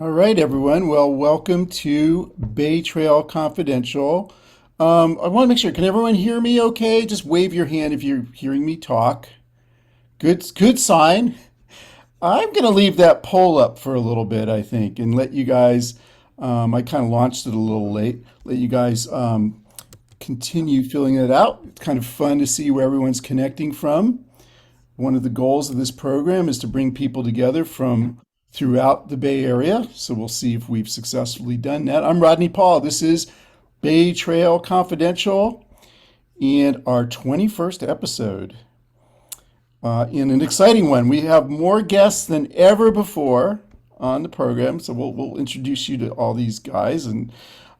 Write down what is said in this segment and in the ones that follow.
All right, everyone. Well, welcome to Bay Trail Confidential. I want to make sure, can everyone hear me okay? Just wave your hand if you're hearing me talk. Good sign. I'm going to leave that poll up for a little bit, I think, and let you guys, I kind of launched it a little late, let you guys continue filling it out. It's kind of fun to see where everyone's connecting from. One of the goals of this program is to bring people together from throughout the Bay Area. So we'll see if we've successfully done that. I'm Rodney Paul. This is Bay Trail Confidential and our 21st episode. In an exciting one, we have more guests than ever before on the program. So we'll introduce you to all these guys. And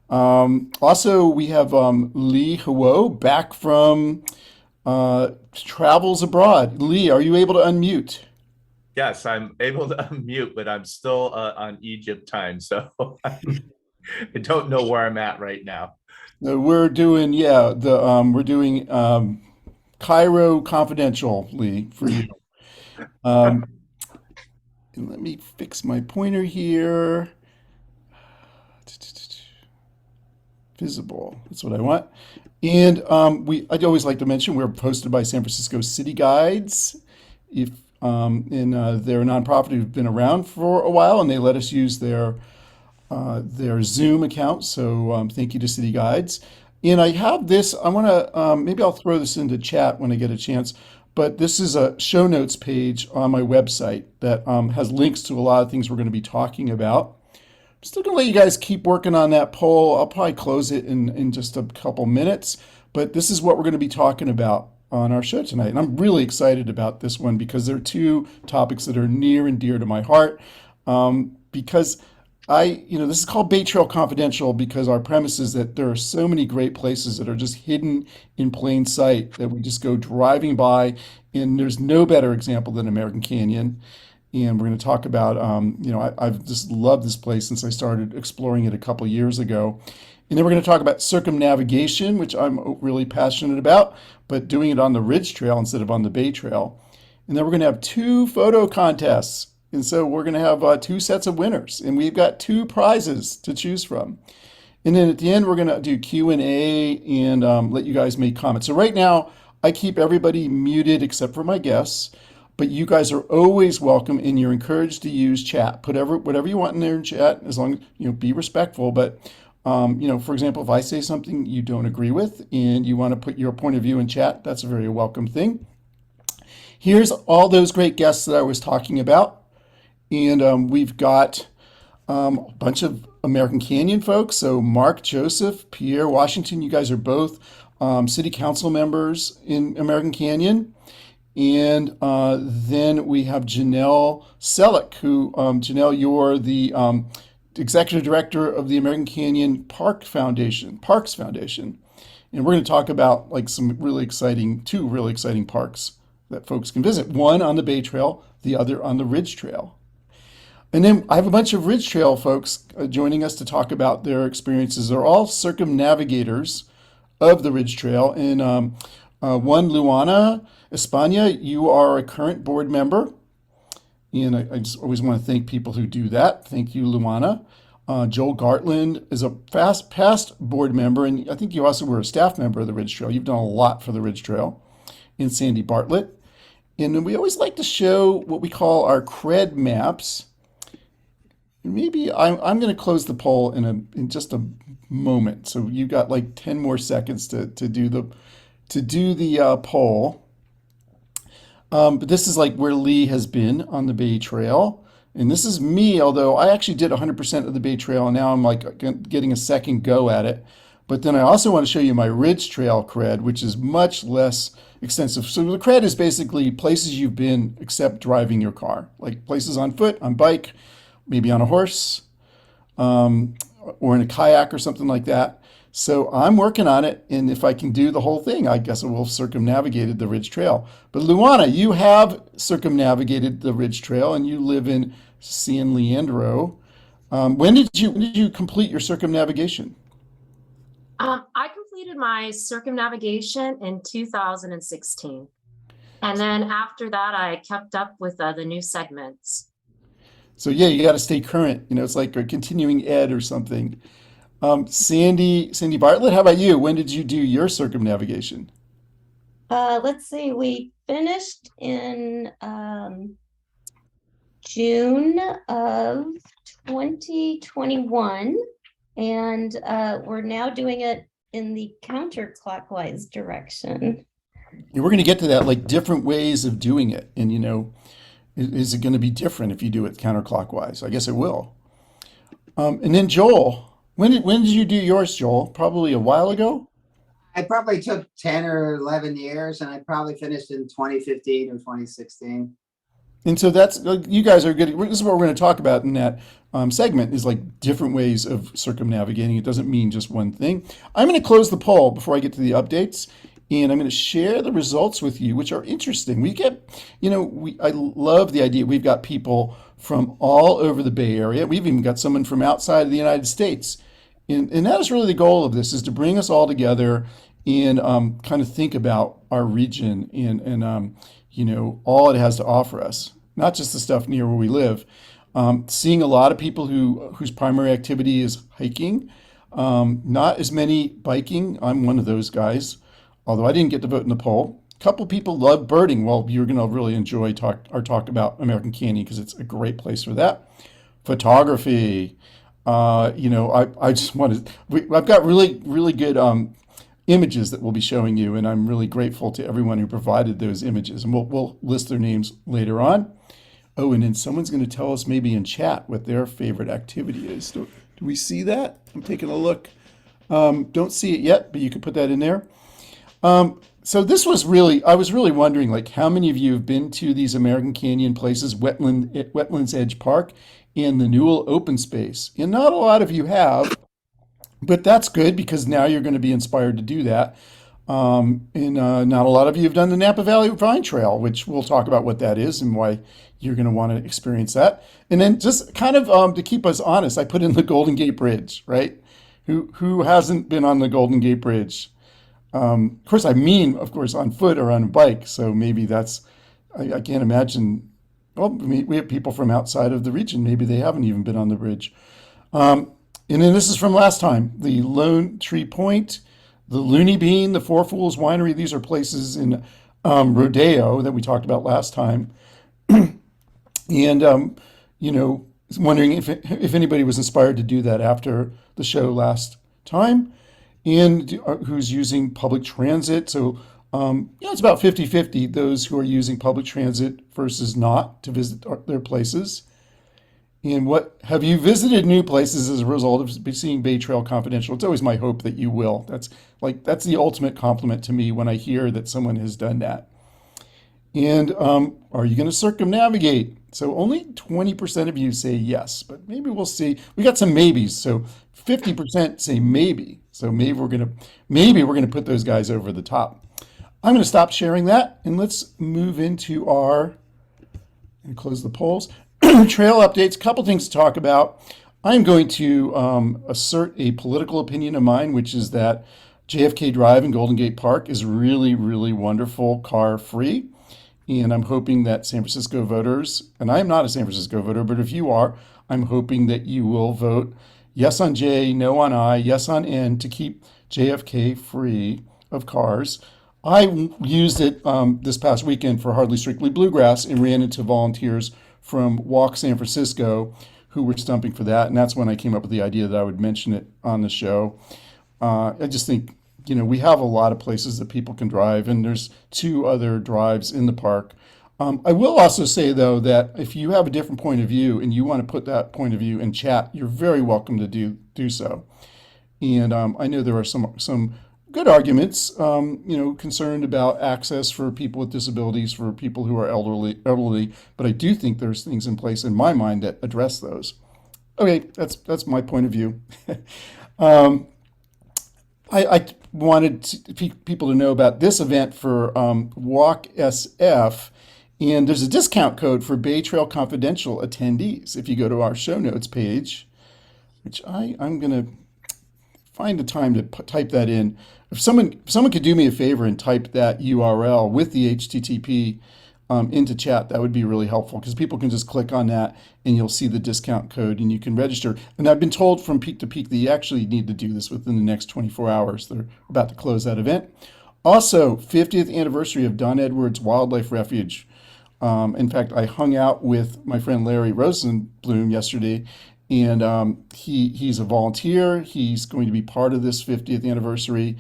also, we have Lee Huo back from travels abroad. Lee, are you able to unmute? Yes, I'm able to unmute, but I'm still on Egypt time, so I don't know where I'm at right now. We're doing, yeah, we're doing Cairo Confidential, Lee, for you. Um, and let me fix my pointer here. Visible. That's what I want. And I'd always like to mention we're hosted by San Francisco City Guides. If they're a nonprofit who've been around for a while, and they let us use their Zoom account. So thank you to City Guides. And I have this. I want to maybe I'll throw this into chat when I get a chance. But this is a show notes page on my website that has links to a lot of things we're going to be talking about. I'm still going to let you guys keep working on that poll. I'll probably close it in just a couple minutes. But this is what we're going to be talking about on our show tonight. And I'm really excited about this one because there are two topics that are near and dear to my heart. Because this is called Bay Trail Confidential because our premise is that there are so many great places that are just hidden in plain sight that we just go driving by. And there's no better example than American Canyon. And we're going to talk about, I've just loved this place since I started exploring it a couple years ago. And then we're going to talk about circumnavigation, which I'm really passionate about, but doing it on the Ridge Trail instead of on the Bay Trail. And then we're going to have two photo contests. And so we're going to have two sets of winners, and we've got two prizes to choose from. And then at the end, we're going to do Q&A and let you guys make comments. So right now, I keep everybody muted except for my guests. But you guys are always welcome, and you're encouraged to use chat. Put whatever you want in there in chat, as long as be respectful. But for example, if I say something you don't agree with, and you want to put your point of view in chat, that's a very welcome thing. Here's all those great guests that I was talking about, and we've got a bunch of American Canyon folks. So Mark Joseph, Pierre Washington, you guys are both city council members in American Canyon. And then we have Janelle Sellick, who, Janelle, you're the executive director of the American Canyon Parks Foundation. And we're going to talk about like two really exciting parks that folks can visit. One on the Bay Trail, the other on the Ridge Trail. And then I have a bunch of Ridge Trail folks joining us to talk about their experiences. They're all circumnavigators of the Ridge Trail. And one, Luana España, you are a current board member. And I just always want to thank people who do that. Thank you, Luana. Joel Gartland is a past board member, and I think you also were a staff member of the Ridge Trail. You've done a lot for the Ridge Trail. And Sandy Bartlett. And then we always like to show what we call our cred maps. Maybe I'm going to close the poll in just a moment. So you've got like 10 more seconds to do the poll. But this is like where Lee has been on the Bay Trail. And this is me, although I actually did 100% of the Bay Trail, and now I'm like getting a second go at it. But then I also want to show you my Ridge Trail cred, which is much less extensive. So the cred is basically places you've been except driving your car, like places on foot, on bike, maybe on a horse, or in a kayak or something like that. So I'm working on it, and if I can do the whole thing, I guess I will have circumnavigated the Ridge Trail. But Luana, you have circumnavigated the Ridge Trail, and you live in San Leandro. When did you complete your circumnavigation? I completed my circumnavigation in 2016. And then after that, I kept up with the new segments. So yeah, you got to stay current. It's like a continuing ed or something. Sandy Bartlett, how about you? When did you do your circumnavigation? Let's see, we finished in June of 2021, and we're now doing it in the counterclockwise direction. Yeah, we're going to get to that, like different ways of doing it. And, is it going to be different if you do it counterclockwise? I guess it will. And then Joel, when did you do yours, Joel? Probably a while ago. I probably took 10 or 11 years, and I probably finished in 2015 or 2016. And so that's like, you guys are good. This is what we're going to talk about in that segment is like different ways of circumnavigating. It doesn't mean just one thing. I'm going to close the poll before I get to the updates, and I'm going to share the results with you, which are interesting. We get, I love the idea. We've got people from all over the Bay Area. We've even got someone from outside of the United States. And that is really the goal of this, is to bring us all together and kind of think about our region and all it has to offer us, not just the stuff near where we live. Seeing a lot of people whose primary activity is hiking, not as many biking. I'm one of those guys, although I didn't get to vote in the poll. A couple people love birding. Well, you're going to really enjoy our talk about American Canyon because it's a great place for that. Photography. I just wanted. I've got really, really good images that we'll be showing you, and I'm really grateful to everyone who provided those images. And we'll list their names later on. Oh, and then someone's going to tell us maybe in chat what their favorite activity is. Do we see that? I'm taking a look. Don't see it yet, but you can put that in there. So this was really, I was really wondering, like, how many of you have been to these American Canyon places, Wetlands Edge Park and the Newell Open Space? And not a lot of you have, but that's good because now you're going to be inspired to do that. And not a lot of you have done the Napa Valley Vine Trail, which we'll talk about what that is and why you're going to want to experience that. And then just kind of to keep us honest, I put in the Golden Gate Bridge, right? Who hasn't been on the Golden Gate Bridge? Of course, of course, on foot or on a bike. So maybe I can't imagine. Well, we have people from outside of the region. Maybe they haven't even been on the bridge. And then this is from last time, the Lone Tree Point, the Looney Bean, the Four Fools Winery. These are places in Rodeo that we talked about last time. And, wondering if anybody was inspired to do that after the show last time and who's using public transit. So, it's about 50-50, those who are using public transit versus not to visit their places. And what have you visited new places as a result of seeing Bay Trail Confidential? It's always my hope that you will. That's the ultimate compliment to me when I hear that someone has done that. And are you going to circumnavigate? So only 20% of you say yes, but maybe we'll see. We got some maybes. So 50% say maybe. So maybe we're gonna put those guys over the top. I'm going to stop sharing that and let's move into and close the polls. Trail updates, a couple things to talk about. I'm going to assert a political opinion of mine, which is that JFK Drive and Golden Gate Park is really, really wonderful, car free. And I'm hoping that San Francisco voters, and I'm not a San Francisco voter, but if you are, I'm hoping that you will vote yes on J, no on I, yes on N to keep JFK free of cars. I used it this past weekend for Hardly Strictly Bluegrass and ran into volunteers from Walk San Francisco who were stumping for that. And that's when I came up with the idea that I would mention it on the show. I just think, we have a lot of places that people can drive, and there's 2 other drives in the park. I will also say, though, that if you have a different point of view and you want to put that point of view in chat, you're very welcome to do so. And I know there are some good arguments, concerned about access for people with disabilities, for people who are elderly, but I do think there's things in place in my mind that address those. Okay, that's my point of view. I wanted people to know about this event for Walk SF, and there's a discount code for Bay Trail Confidential attendees. If you go to our show notes page, which I'm going to find a time to type that in. If someone could do me a favor and type that URL with the HTTP into chat, that would be really helpful because people can just click on that and you'll see the discount code and you can register. And I've been told from Peak to Peak that you actually need to do this within the next 24 hours. They're about to close that event. Also, 50th anniversary of Don Edwards Wildlife Refuge. In fact, I hung out with my friend Larry Rosenblum yesterday, and he's a volunteer. He's going to be part of this 50th anniversary,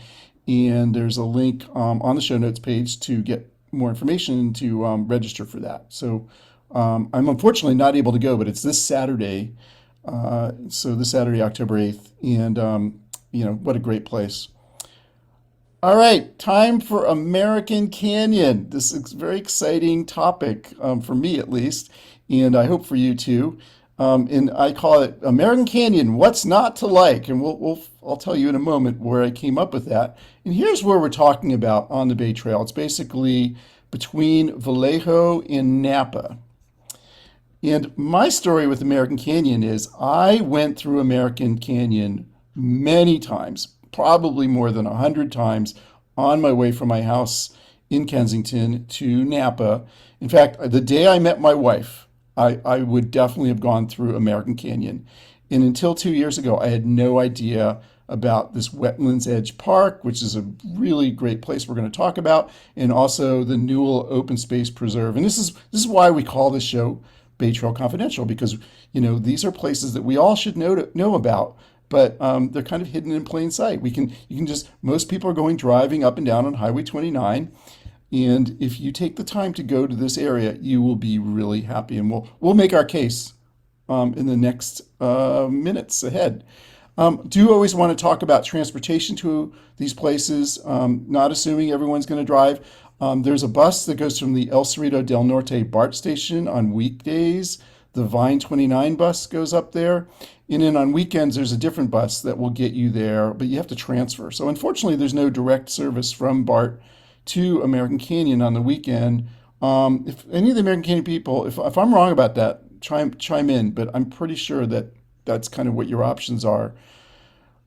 and there's a link on the show notes page to get more information to register for that. So I'm unfortunately not able to go, but it's this Saturday. So this Saturday, October 8th, and what a great place. All right, time for American Canyon. This is a very exciting topic for me at least, and I hope for you too. And I call it American Canyon, What's Not to Like? And I'll tell you in a moment where I came up with that. And here's where we're talking about on the Bay Trail. It's basically between Vallejo and Napa. And my story with American Canyon is I went through American Canyon many times, probably more than 100 times on my way from my house in Kensington to Napa. In fact, the day I met my wife, I would definitely have gone through American Canyon. And until 2 years ago, I had no idea about this Wetlands Edge Park, which is a really great place we're going to talk about, and also the Newell Open Space Preserve. And this is why we call this show Bay Trail Confidential, because these are places that we all should know about, but they're kind of hidden in plain sight. Most people are going driving up and down on Highway 29. And if you take the time to go to this area, you will be really happy. And we'll make our case in the next minutes ahead. Do always want to talk about transportation to these places, not assuming everyone's going to drive. There's a bus that goes from the El Cerrito del Norte BART station on weekdays. The Vine 29 bus goes up there. And then on weekends, there's a different bus that will get you there, but you have to transfer. So unfortunately, there's no direct service from BART to American Canyon on the weekend. If any of the American Canyon people, if I'm wrong about that, chime in, but I'm pretty sure that that's kind of what your options are.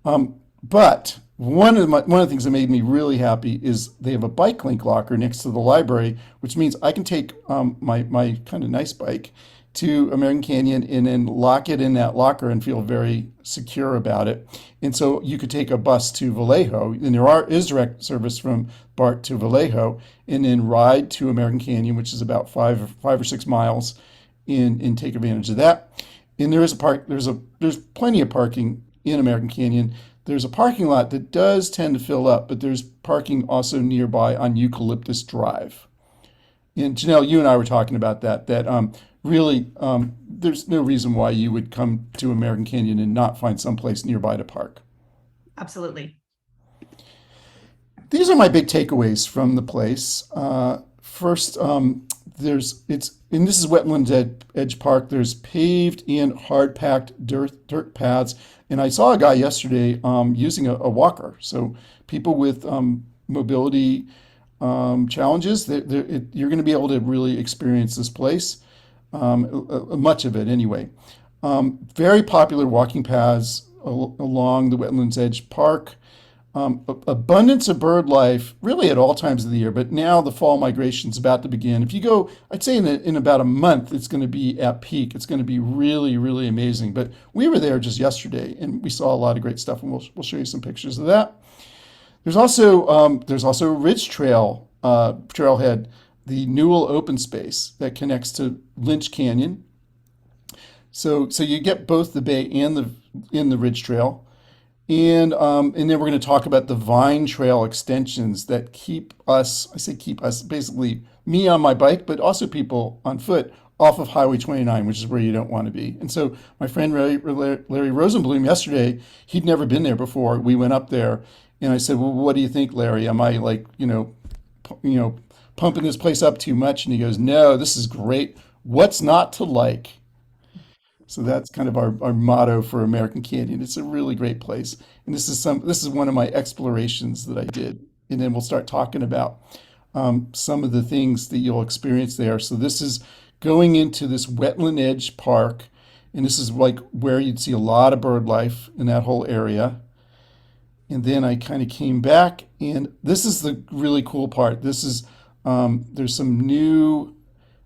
But one of the things that made me really happy is they have a bike link locker next to the library, which means I can take my kind of nice bike to American Canyon and then lock it in that locker and feel very secure about it. And so you could take a bus to Vallejo, and there is direct service from BART to Vallejo, and then ride to American Canyon, which is about 5 or 6 miles, and take advantage of that. And there's plenty of parking in American Canyon. There's a parking lot that does tend to fill up, but there's parking also nearby on Eucalyptus Drive. And Janelle, you and I were talking about that really, there's no reason why you would come to American Canyon and not find someplace nearby to park. Absolutely. These are my big takeaways from the place. First, this is Wetlands Edge Park. There's paved and hard-packed dirt paths, and I saw a guy yesterday using a walker. So people with mobility challenges, you're going to be able to really experience this place. Much of it anyway. Very popular walking paths along the Wetlands Edge Park. Abundance of bird life really at all times of the year, but now the fall migration is about to begin. If you go, I'd say in about a month, it's going to be at peak. It's going to be really, really amazing. But we were there just yesterday and we saw a lot of great stuff, and we'll show you some pictures of that. There's also Ridge Trail trailhead, the Newell Open Space that connects to Lynch Canyon. So you get both the bay and the Ridge Trail, and then we're going to talk about the Vine Trail extensions that keep us, basically me on my bike, but also people on foot off of Highway 29, which is where you don't want to be. And so my friend Larry Rosenblum yesterday, he'd never been there before. We went up there, and I said, "Well, what do you think, Larry? Am I pumping this place up too much?" And he goes, "No, this is great. What's not to like?" So that's kind of our motto for American Canyon. It's a really great place. And this is one of my explorations that I did. And then we'll start talking about some of the things that you'll experience there. So this is going into this Wetland Edge Park, and this is like where you'd see a lot of bird life in that whole area. And then I kind of came back, and this is the really cool part. This is there's some new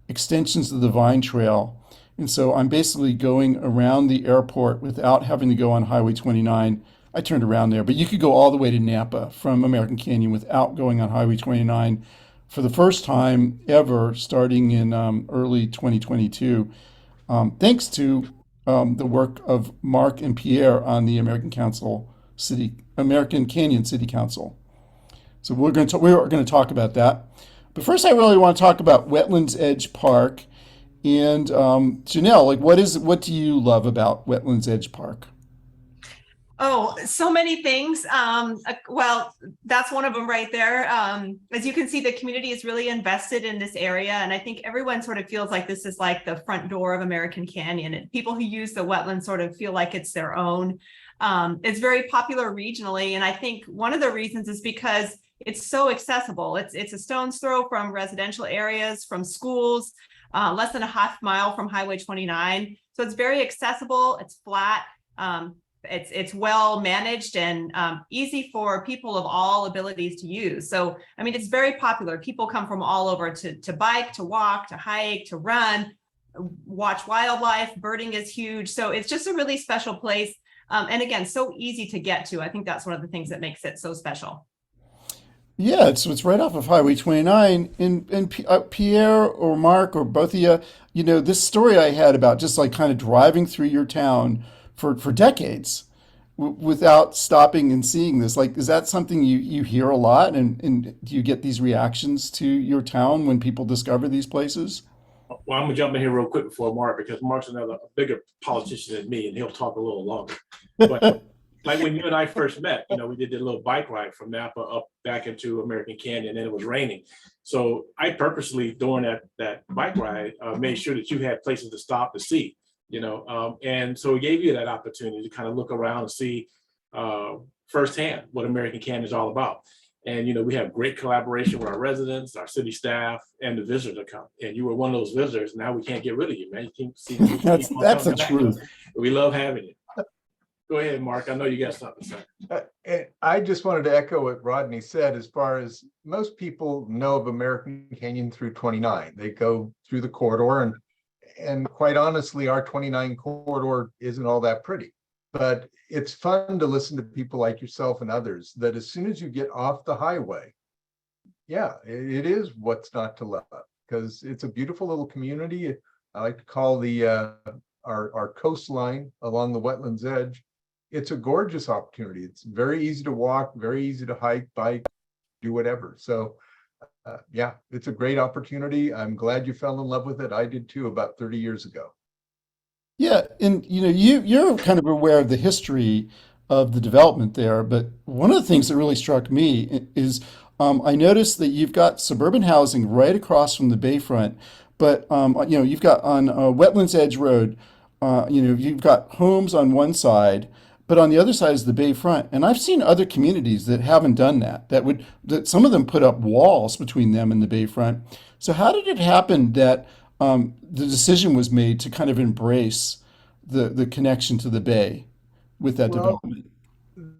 extensions of the Vine Trail. And so I'm basically going around the airport without having to go on Highway 29. I turned around there, but you could go all the way to Napa from American Canyon without going on Highway 29 for the first time ever, starting in early 2022, thanks to the work of Mark and Pierre on the American Canyon City Council. So we're going to talk about that. But first, I really want to talk about Wetlands Edge Park. And Janelle, like, what do you love about Wetlands Edge Park? Oh, so many things. Well, that's one of them right there. As you can see, the community is really invested in this area. And I think everyone sort of feels like this is like the front door of American Canyon. And people who use the wetlands sort of feel like it's their own. It's very popular regionally. And I think one of the reasons is because it's so accessible. It's a stone's throw from residential areas, from schools, less than a half mile from Highway 29. So it's very accessible. It's flat. It's well managed and easy for people of all abilities to use. So, I mean, it's very popular. People come from all over to bike, to walk, to hike, to run, watch wildlife. Birding is huge. So it's just a really special place. And again, so easy to get to. I think that's one of the things that makes it so special. Yeah, it's right off of Highway 29. And Pierre or Mark or both of you, this story I had about just like kind of driving through your town for decades without stopping and seeing this. Like, is that something you hear a lot? And do you get these reactions to your town when people discover these places? Well, I'm gonna jump in here real quick before Mark, because Mark's a bigger politician than me, and he'll talk a little longer. But like when you and I first met, we did a little bike ride from Napa up back into American Canyon, and it was raining. So I purposely, during that bike ride, made sure that you had places to stop to see. And so it gave you that opportunity to kind of look around and see firsthand what American Canyon is all about. And, we have great collaboration with our residents, our city staff, and the visitors that come. And you were one of those visitors. Now we can't get rid of you, man. You keep That's the truth. We love having you. Go ahead, Mark. I know you got something to say. And I just wanted to echo what Rodney said. As far as most people know of American Canyon through 29, they go through the corridor, and quite honestly, our 29 corridor isn't all that pretty. But it's fun to listen to people like yourself and others that as soon as you get off the highway, yeah, it is what's not to love, because it's a beautiful little community. I like to call our coastline along the wetlands edge. It's a gorgeous opportunity. It's very easy to walk, very easy to hike, bike, do whatever. So yeah, it's a great opportunity. I'm glad you fell in love with it. I did too, about 30 years ago. Yeah, and you're kind of aware of the history of the development there, but one of the things that really struck me is I noticed that you've got suburban housing right across from the bayfront, but you've got on Wetlands Edge Road, you've got homes on one side, but on the other side is the bayfront. And I've seen other communities that haven't done that. That some of them put up walls between them and the bayfront. So how did it happen that the decision was made to kind of embrace the connection to the bay with that development?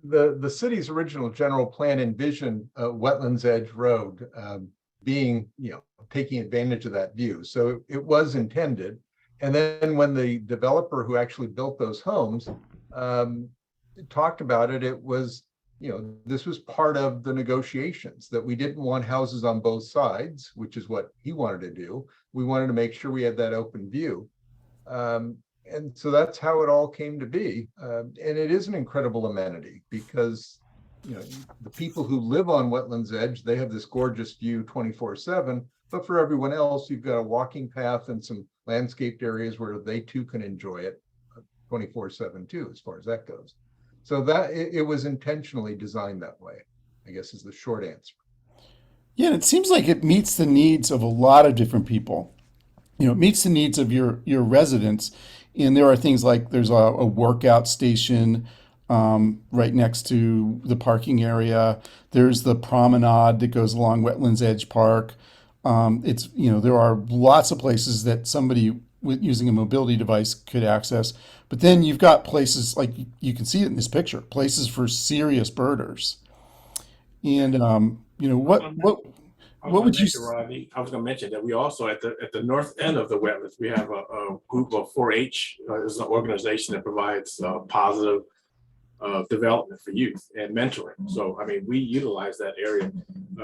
The city's original general plan envisioned Wetlands Edge Road being, taking advantage of that view. So it was intended. And then when the developer who actually built those homes talked about it, it was, this was part of the negotiations, that we didn't want houses on both sides, which is what he wanted to do. We wanted to make sure we had that open view. And so that's how it all came to be. And it is an incredible amenity because, the people who live on Wetlands Edge, they have this gorgeous view 24/7. But for everyone else, you've got a walking path and some landscaped areas where they too can enjoy it 24/7 too, as far as that goes. So that it was intentionally designed that way, I guess, is the short answer. Yeah, and it seems like it meets the needs of a lot of different people. It meets the needs of your residents. And there are things like there's a workout station right next to the parking area. There's the promenade that goes along Wetlands Edge Park. There are lots of places that somebody using a mobility device could access. But then you've got places like you can see it in this picture, places for serious birders. And what would you? Rodney, I was going to mention that we also at the north end of the wetlands, we have a group of 4-H. It's an organization that provides positive development for youth and mentoring. So, I mean, we utilize that area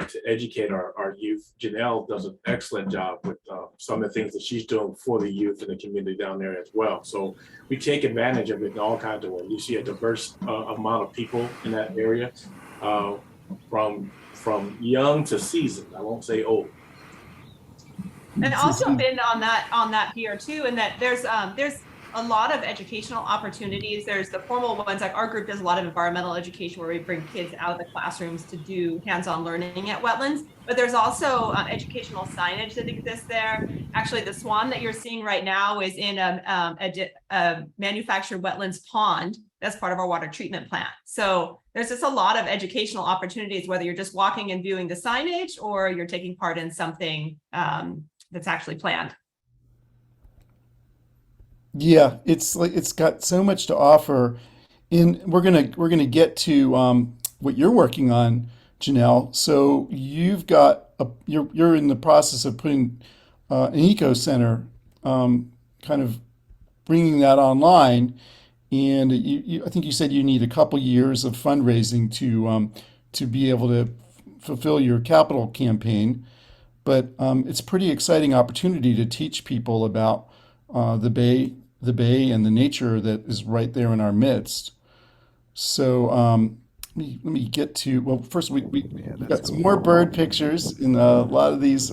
to educate our youth. Janelle does an excellent job with some of the things that she's doing for the youth in the community down there as well. So we take advantage of it in all kinds of ways. You see a diverse amount of people in that area, from young to seasoned. I won't say old. And I'll jump in on that here too, and that there's a lot of educational opportunities. There's the formal ones, like our group does a lot of environmental education where we bring kids out of the classrooms to do hands-on learning at wetlands, but there's also educational signage that exists there. Actually, the swan that you're seeing right now is in a manufactured wetlands pond that's part of our water treatment plant. So there's just a lot of educational opportunities, whether you're just walking and viewing the signage or you're taking part in something that's actually planned. Yeah, it's like it's got so much to offer. And we're gonna get to what you're working on, Janelle. So you're in the process of putting an eco center, kind of bringing that online. And I think you said you need a couple years of fundraising to be able to fulfill your capital campaign. But it's a pretty exciting opportunity to teach people about the bay and the nature that is right there in our midst. So let me get to, well, first we got some more bird pictures in a lot of these.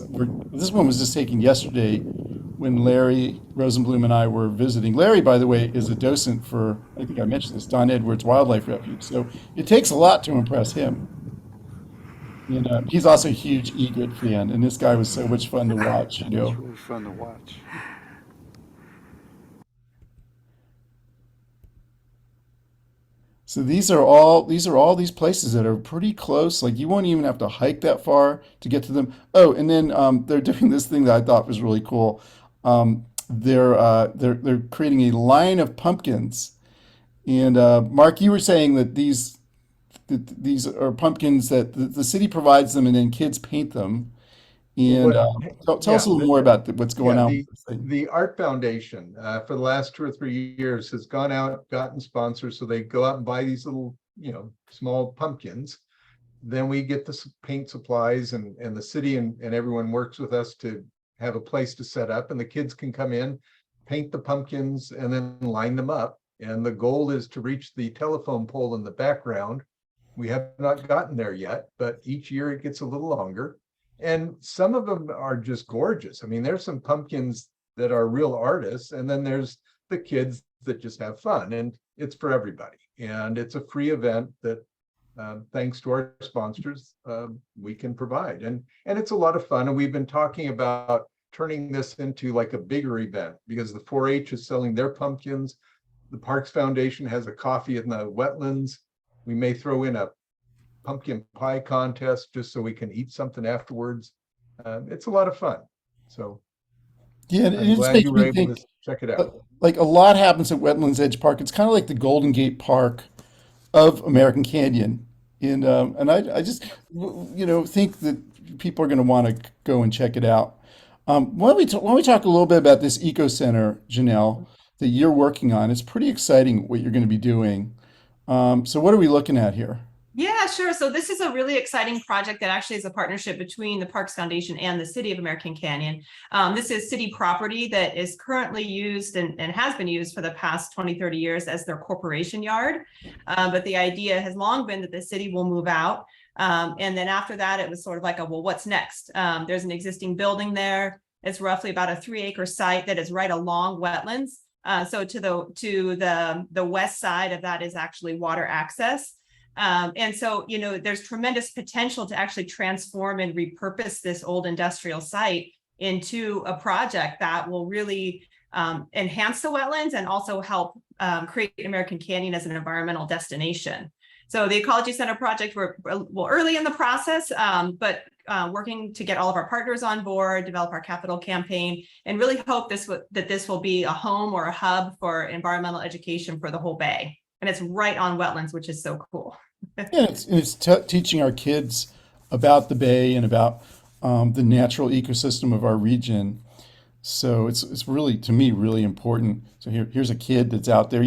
This one was just taken yesterday when Larry Rosenblum and I were visiting. Larry, by the way, is a docent for, I think I mentioned this, Don Edwards Wildlife Refuge. So it takes a lot to impress him. And he's also a huge egret fan, and this guy was so much fun to watch, you know. It's really fun to watch. So these are all these places that are pretty close. Like you won't even have to hike that far to get to them. Oh, and then they're doing this thing that I thought was really cool. They're creating a line of pumpkins. And Mark, you were saying that these are pumpkins that the city provides them, and then kids paint them. And tell us a little more about what's going on with this thing. The Art Foundation for the last 2 or 3 years has gone out, gotten sponsors, so they go out and buy these little, small pumpkins. Then we get the paint supplies, and the city and everyone works with us to have a place to set up, and the kids can come in, paint the pumpkins, and then line them up. And the goal is to reach the telephone pole in the background. We have not gotten there yet, but each year it gets a little longer. And some of them are just gorgeous. I mean, there's some pumpkins that are real artists, and then there's the kids that just have fun, and it's for everybody. And it's a free event that, thanks to our sponsors, we can provide. And it's a lot of fun. And we've been talking about turning this into like a bigger event, because the 4-H is selling their pumpkins. The Parks Foundation has a coffee in the wetlands. We may throw in a pumpkin pie contest just so we can eat something afterwards. It's a lot of fun. So Yeah, and I'm it just glad makes you were me able think, to check it out. like a lot happens at Wetlands Edge Park. It's kind of like the Golden Gate Park of American Canyon. And I just, think that people are going to want to go and check it out. Why don't we talk a little bit about this eco center, Janelle, that you're working on? It's pretty exciting what you're going to be doing. So what are we looking at here? Yeah, sure. So this is a really exciting project that actually is a partnership between the Parks Foundation and the City of American Canyon. This is city property that is currently used and has been used for the past 20, 30 years as their corporation yard. But the idea has long been that the city will move out. And then after that, it was sort of like well, what's next? There's an existing building there. It's roughly about a 3-acre site that is right along wetlands. So to the west side of that is actually water access. And so, there's tremendous potential to actually transform and repurpose this old industrial site into a project that will really enhance the wetlands and also help create American Canyon as an environmental destination. So the Ecology Center project, we're early in the process, but working to get all of our partners on board, develop our capital campaign, and really hope that this will be a home or a hub for environmental education for the whole bay. And it's right on wetlands, which is so cool. Yeah, it's teaching our kids about the bay and about the natural ecosystem of our region. So it's really, to me, really important. So here's a kid that's out there.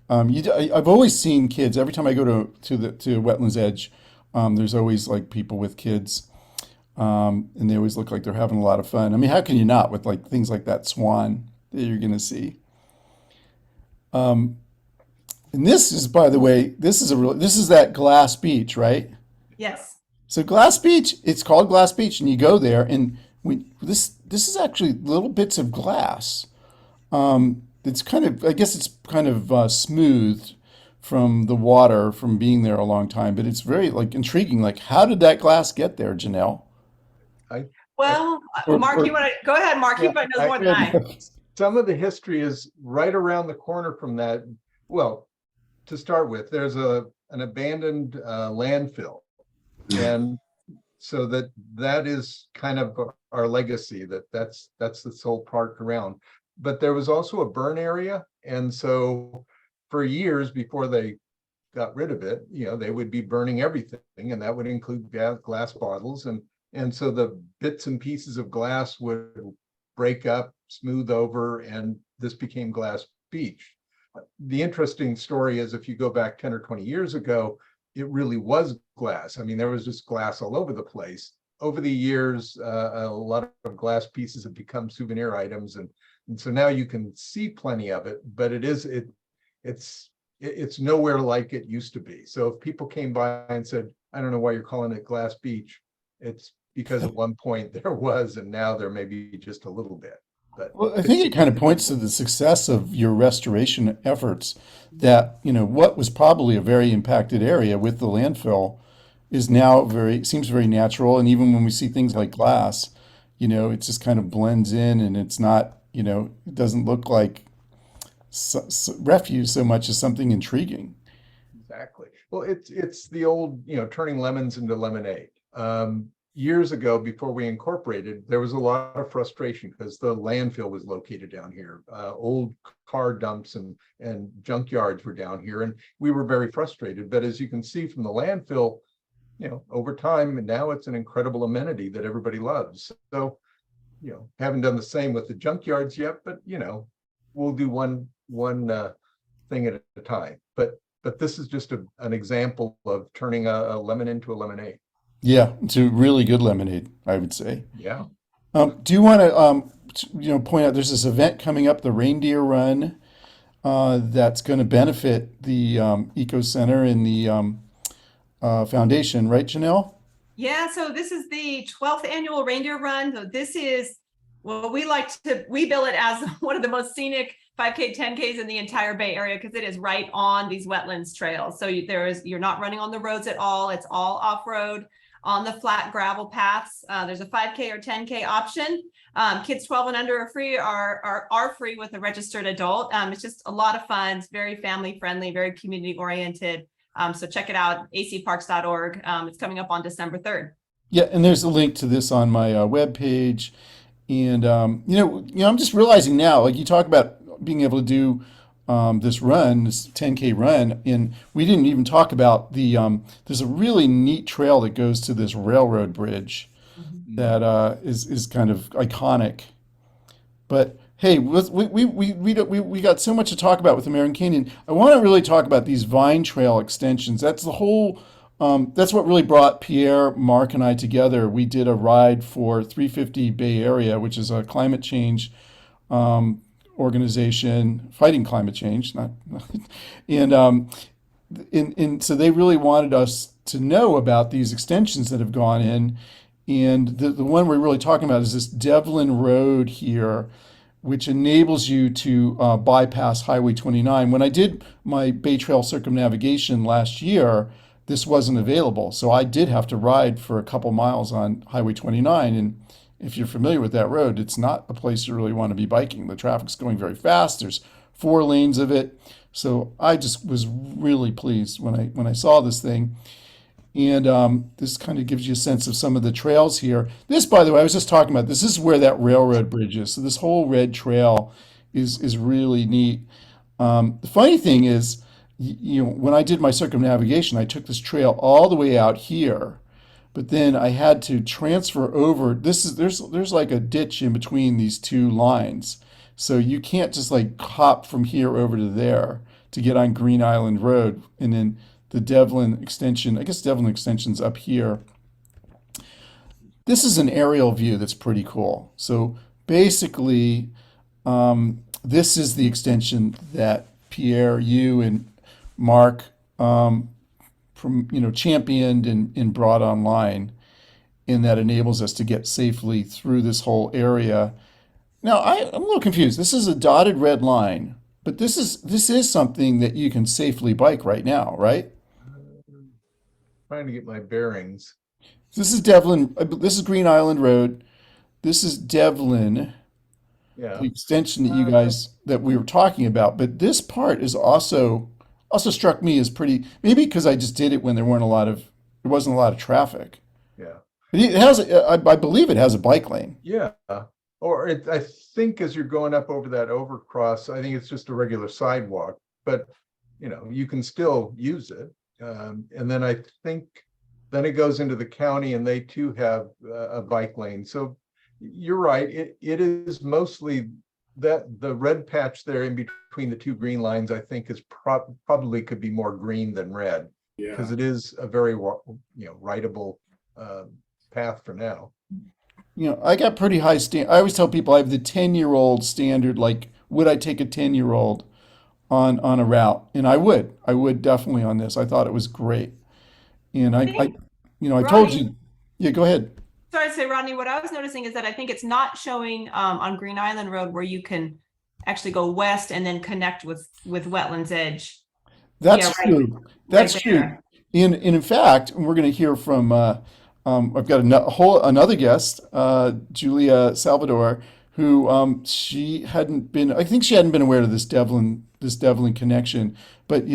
I've always seen kids every time I go to Wetlands Edge. There's always like people with kids, and they always look like they're having a lot of fun. I mean, how can you not with like things like that swan that you're going to see? And this is, by the way, this is that Glass Beach, right? Yes. So Glass Beach, it's called Glass Beach, and you go there, and this is actually little bits of glass. It's kind of, I guess it's kind of smoothed from the water from being there a long time, but it's very like intriguing. Like, how did that glass get there, Janelle? Well, Mark, you want to go ahead, Mark? You might know more than I. Some of the history is right around the corner from that. Well, to start with, there's an abandoned landfill, and so that is kind of our legacy. That's this whole park around. But there was also a burn area, and so for years before they got rid of it, they would be burning everything, and that would include glass bottles, and so the bits and pieces of glass would break up, smooth over, and this became Glass Beach. The interesting story is if you go back 10 or 20 years ago, it really was glass. I mean, there was just glass all over the place. Over the years, a lot of glass pieces have become souvenir items, and so now you can see plenty of it, but it's nowhere like it used to be. So if people came by and said, I don't know why you're calling it Glass Beach, it's because at one point there was, and now there may be just a little bit. But Well, I think it kind of points to the success of your restoration efforts that, what was probably a very impacted area with the landfill is now seems very natural. And even when we see things like glass, it just kind of blends in and it's not, it doesn't look like refuse so much as something intriguing. exactly. Well, it's the old, turning lemons into lemonade. Years ago, before we incorporated, there was a lot of frustration because the landfill was located down here. Old car dumps and junkyards were down here, and we were very frustrated. But as you can see from the landfill, over time, and now it's an incredible amenity that everybody loves. So, haven't done the same with the junkyards yet, but we'll do one thing at a time. But this is just an example of turning a lemon into a lemonade. Yeah, it's a really good lemonade, I would say. Yeah. Do you want to, point out there's this event coming up, the Reindeer Run, that's going to benefit the Eco Center and the foundation, right, Janelle? Yeah, so this is the 12th annual Reindeer Run. So this is, well, we bill it as one of the most scenic 5K, 10Ks in the entire Bay Area because it is right on these wetlands trails. So you're not running on the roads at all. It's all off-road on the flat gravel paths. There's a 5K or 10K option. Kids 12 and under are free, are free with a registered adult. It's just a lot of fun. It's very family friendly, very community oriented. So check it out, acparks.org. It's coming up on December 3rd. Yeah, and there's a link to this on my webpage. And, I'm just realizing now, like you talk about being able to do this 10K run, and we didn't even talk about there's a really neat trail that goes to this railroad bridge that is kind of iconic. But hey, we got so much to talk about with American Canyon. I want to really talk about these vine trail extensions. That's the whole. That's what really brought Pierre, Mark, and I together. We did a ride for 350 Bay Area, which is a climate change organization fighting climate change. And so they really wanted us to know about these extensions that have gone in. And the one we're really talking about is this Devlin Road here, which enables you to bypass Highway 29. When I did my Bay Trail circumnavigation last year, this wasn't available. So I did have to ride for a couple miles on Highway 29. And if you're familiar with that road, it's not a place you really want to be biking. The traffic's going very fast. There's 4 lanes of it. So I just was really pleased when I saw this thing. And this kind of gives you a sense of some of the trails here. This, by the way, I was just talking about this. This is where that railroad bridge is. So this whole red trail is really neat. The funny thing is, when I did my circumnavigation, I took this trail all the way out here. but then I had to transfer over. There's like a ditch in between these two lines. So you can't just like hop from here over to there to get on Green Island Road. And then the Devlin extension, I guess Devlin extension's up here. This is an aerial view that's pretty cool. So basically, this is the extension that Pierre, you, and Mark championed and brought online, and that enables us to get safely through this whole area. Now, I'm a little confused. This is a dotted red line, but this is something that you can safely bike right now, right? Trying to get my bearings. This is Devlin. This is Green Island Road. This is Devlin, Yeah. the extension that we were talking about. But this part is also struck me as pretty. Maybe because I just did it when there wasn't a lot of traffic. Yeah. It has. I believe it has a bike lane. Yeah. Or I think as you're going up over that overcross, I think it's just a regular sidewalk, but you can still use it. And then I think then it goes into the county and they too have a bike lane. So you're right. It is mostly that the red patch there in between the two green lines, I think is probably could be more green than red Yeah. because it is a very, rideable path for now. I got pretty high I always tell people I have the 10-year-old standard. Like, would I take a 10-year-old on a route? And I would definitely on this. I thought it was great. And I told you, yeah, go ahead. Sorry to say, Rodney, what I was noticing is that I think it's not showing on Green Island Road where you can actually go west and then connect with Wetlands Edge. That's Yeah, right. true. That's Right true. there. And in fact, we're going to hear from I've got another guest, Julia Salvador, who she hadn't been. I think she hadn't been aware of this Devlin connection. But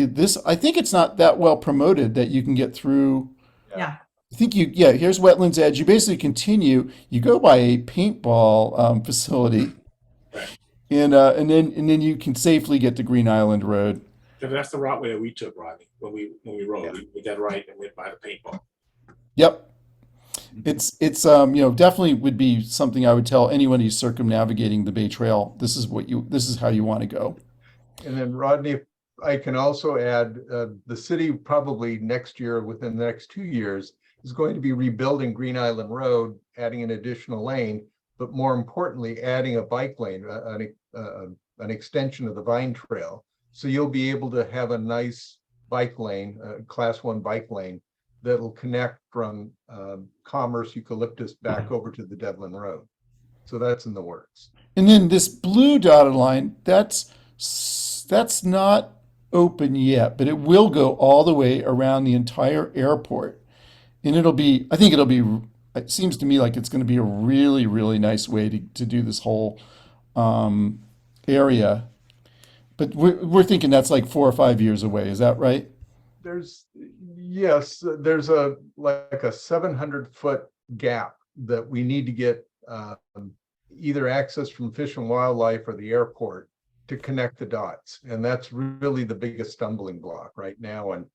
I think it's not that well promoted that you can get through. Yeah. I think here's Wetlands Edge. You basically continue. You go by a paintball facility, and then you can safely get to Green Island Road. So that's the route that we took, Rodney, when we rode. Yeah. We got right and went by the paintball. Yep. It's definitely would be something I would tell anyone who's circumnavigating the Bay Trail. This is how you want to go. And then Rodney, I can also add, the city probably next year, within the next 2 years, is going to be rebuilding Green Island Road, adding an additional lane, but more importantly, adding a bike lane, an extension of the Vine Trail. So you'll be able to have a nice bike lane, class 1 bike lane, that'll connect from Commerce Eucalyptus back over to the Devlin Road. So that's in the works. And then this blue dotted line, that's not open yet, but it will go all the way around the entire airport. And it seems to me like it's going to be a really, really nice way to do this whole area. But we're thinking that's like 4 or 5 years away. Is that right? There's a 700-foot gap that we need to get either access from Fish and Wildlife or the airport to connect the dots. And that's really the biggest stumbling block right now. And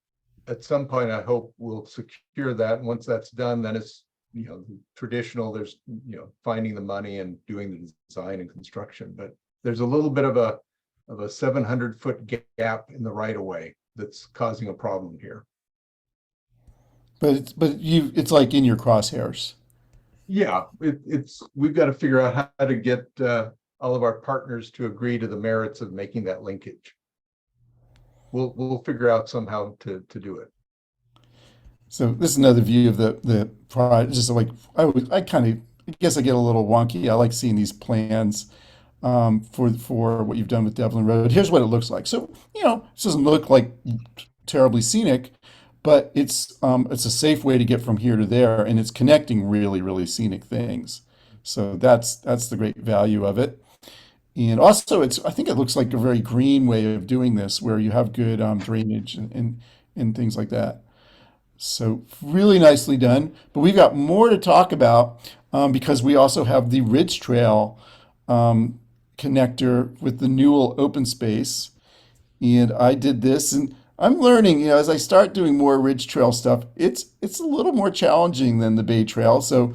at some point, I hope we'll secure that. And once that's done, then it's, traditional, there's, finding the money and doing the design and construction. But there's a little bit of a 700-foot gap in the right of way that's causing a problem here. But it's like in your crosshairs. Yeah, we've got to figure out how to get all of our partners to agree to the merits of making that linkage. We'll figure out somehow to do it. So this is another view of the project. Just like I guess I get a little wonky. I like seeing these plans for what you've done with Devlin Road. Here's what it looks like. So it doesn't look like terribly scenic, but it's a safe way to get from here to there, and it's connecting really, really scenic things. So that's the great value of it. And also, I think it looks like a very green way of doing this, where you have good drainage and things like that. So really nicely done. But we've got more to talk about because we also have the Ridge Trail connector with the Newell open space. And I did this, and I'm learning, as I start doing more ridge trail stuff, it's a little more challenging than the Bay Trail. So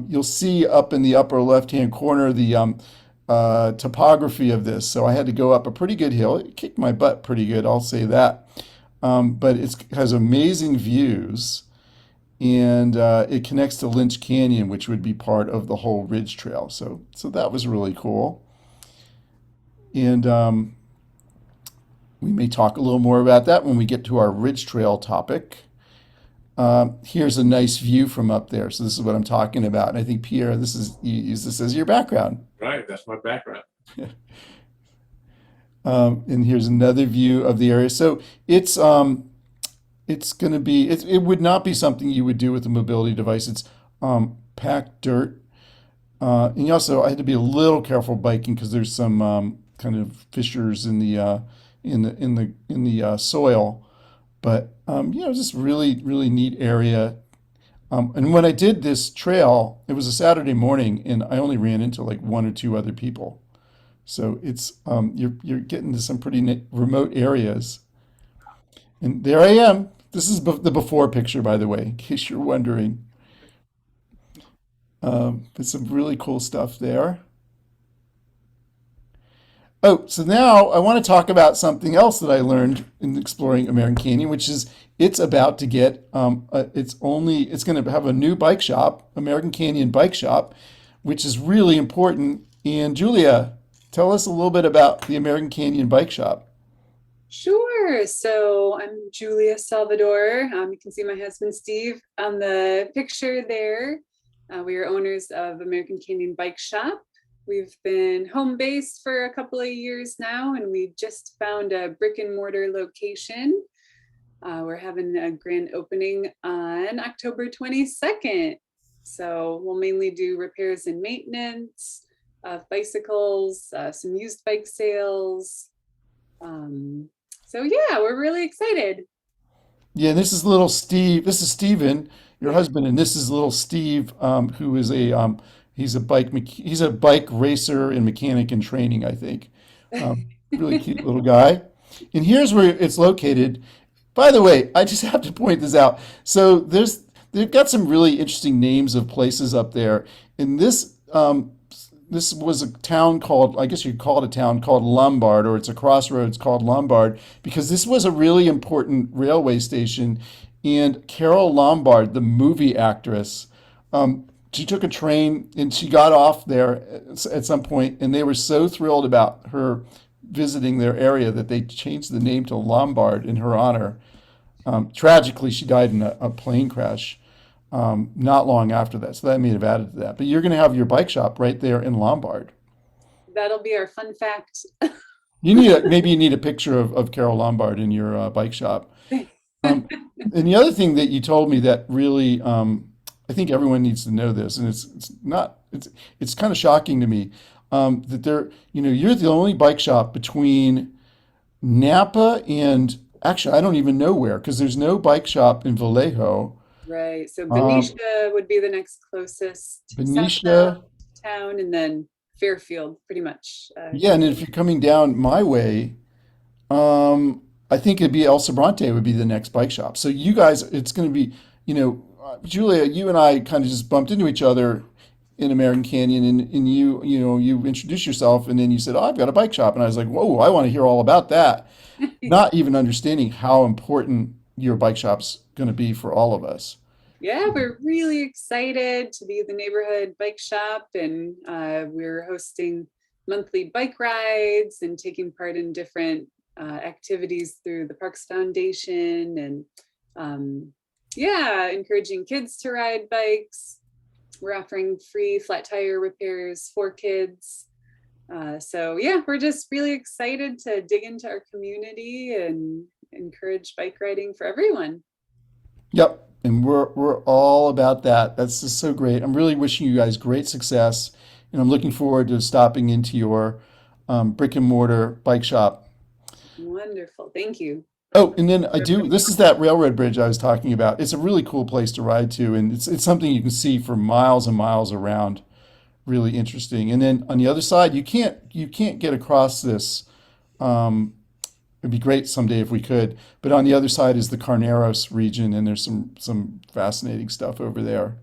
you'll see up in the upper left-hand corner the topography of this. So I had to go up a pretty good hill. It kicked my butt pretty good, I'll say that. But it has amazing views, and it connects to Lynch Canyon, which would be part of the whole ridge trail. So that was really cool. And we may talk a little more about that when we get to our ridge trail topic. Here's a nice view from up there. So this is what I'm talking about. And I think, Pierre, you use this as your background. Right, that's my background. And here's another view of the area. So it's going to be, it would not be something you would do with a mobility device. It's packed dirt. And also, I had to be a little careful biking because there's some kind of fissures in the soil. But just really, really neat area. And when I did this trail, it was a Saturday morning, and I only ran into like one or two other people. So it's you're getting to some pretty remote areas. And there I am. This is the before picture, by the way, in case you're wondering. But some really cool stuff there. Oh, so now I want to talk about something else that I learned in exploring American Canyon, which is it's about to get it's going to have a new bike shop, American Canyon Bike Shop, which is really important. And Julia, tell us a little bit about the American Canyon Bike Shop. Sure. So I'm Julia Salvador. You can see my husband Steve on the picture there. We are owners of American Canyon Bike Shop. We've been home based for a couple of years now, and we just found a brick and mortar location. We're having a grand opening on October 22nd. So we'll mainly do repairs and maintenance of bicycles, some used bike sales. So yeah, we're really excited. Yeah, this is little Steve. This is Steven, your husband, and this is little Steve, who is he's a bike racer and mechanic in training, I think. Really cute little guy. And here's where it's located. By the way, I just have to point this out. So they've got some really interesting names of places up there. And this was a town called, I guess you'd call it a town called Lombard, or it's a crossroads called Lombard, because this was a really important railway station. And Carol Lombard, the movie actress, she took a train and she got off there at some point, and they were so thrilled about her visiting their area that they changed the name to Lombard in her honor. Tragically, she died in a plane crash not long after that, so that may have added to that. But you're going to have your bike shop right there in Lombard. That'll be our fun fact. Maybe you need a picture of Carol Lombard in your bike shop. And the other thing that you told me that really I think everyone needs to know this, and it's kind of shocking to me that you're the only bike shop between Napa and actually I don't even know where, because there's no bike shop in Vallejo. Right. So Benicia would be the next closest Benicia town, and then Fairfield, pretty much. Yeah, and if you're coming down my way, I think it'd be El Sobrante would be the next bike shop. So you guys, it's going to be, Julia, you and I kind of just bumped into each other in American Canyon, and you introduced yourself, and then you said, "Oh, I've got a bike shop," and I was like, "Whoa, I want to hear all about that," not even understanding how important your bike shop's going to be for all of us. Yeah, we're really excited to be the neighborhood bike shop, and we're hosting monthly bike rides and taking part in different activities through the Parks Foundation, and encouraging kids to ride bikes. We're offering free flat tire repairs for kids. So we're just really excited to dig into our community and encourage bike riding for everyone. Yep, and we're all about that. That's just so great. I'm really wishing you guys great success, and I'm looking forward to stopping into your brick and mortar bike shop. Wonderful, thank you. Oh, and then this is that railroad bridge I was talking about. It's a really cool place to ride to, and it's something you can see for miles and miles around. Really interesting. And then on the other side, you can't get across this It'd be great someday if we could. But on the other side is the Carneros region, and there's some fascinating stuff over there.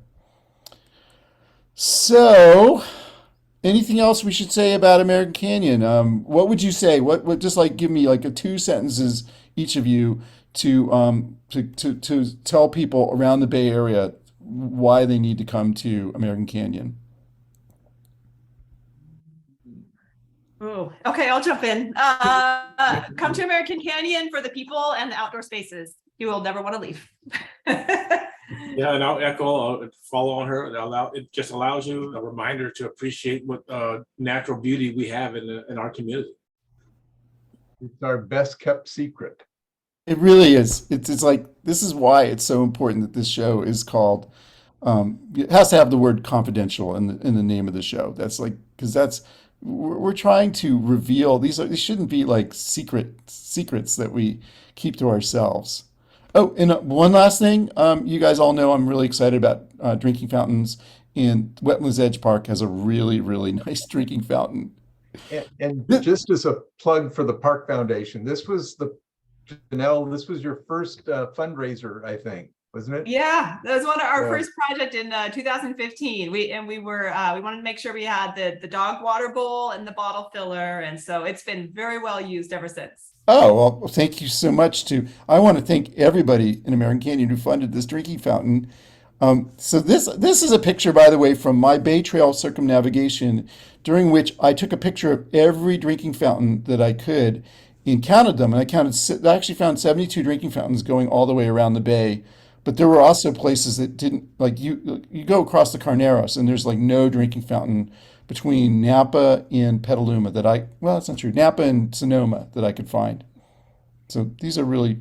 So, anything else we should say about American Canyon? What would you say? What just like give me like a 2 sentences each of you to tell people around the Bay Area why they need to come to American Canyon. Oh, okay, I'll jump in. Come to American Canyon for the people and the outdoor spaces. You will never want to leave. Yeah, and I'll echo, follow on her. It just allows you a reminder to appreciate what natural beauty we have in our community. It's our best kept secret. It really is. It's like this is why it's so important that this show is called. It has to have the word confidential in the name of the show. That's like because that's we're trying to reveal these shouldn't be like secrets that we keep to ourselves. Oh, and one last thing, you guys all know I'm really excited about drinking fountains, and Wetlands Edge Park has a really, really nice drinking fountain. And just as a plug for the Park Foundation, Janelle, this was your first fundraiser, I think, wasn't it? Yeah, that was one of our first project in 2015. We wanted to make sure we had the dog water bowl and the bottle filler, and so it's been very well used ever since. Oh, well, thank you so much I want to thank everybody in American Canyon who funded this drinking fountain. So this is a picture, by the way, from my Bay Trail circumnavigation, during which I took a picture of every drinking fountain that I could and counted them. And I actually found 72 drinking fountains going all the way around the bay. But there were also places that didn't, like you go across the Carneros and there's like no drinking fountain between Napa and Petaluma that's not true, Napa and Sonoma that I could find. So these are really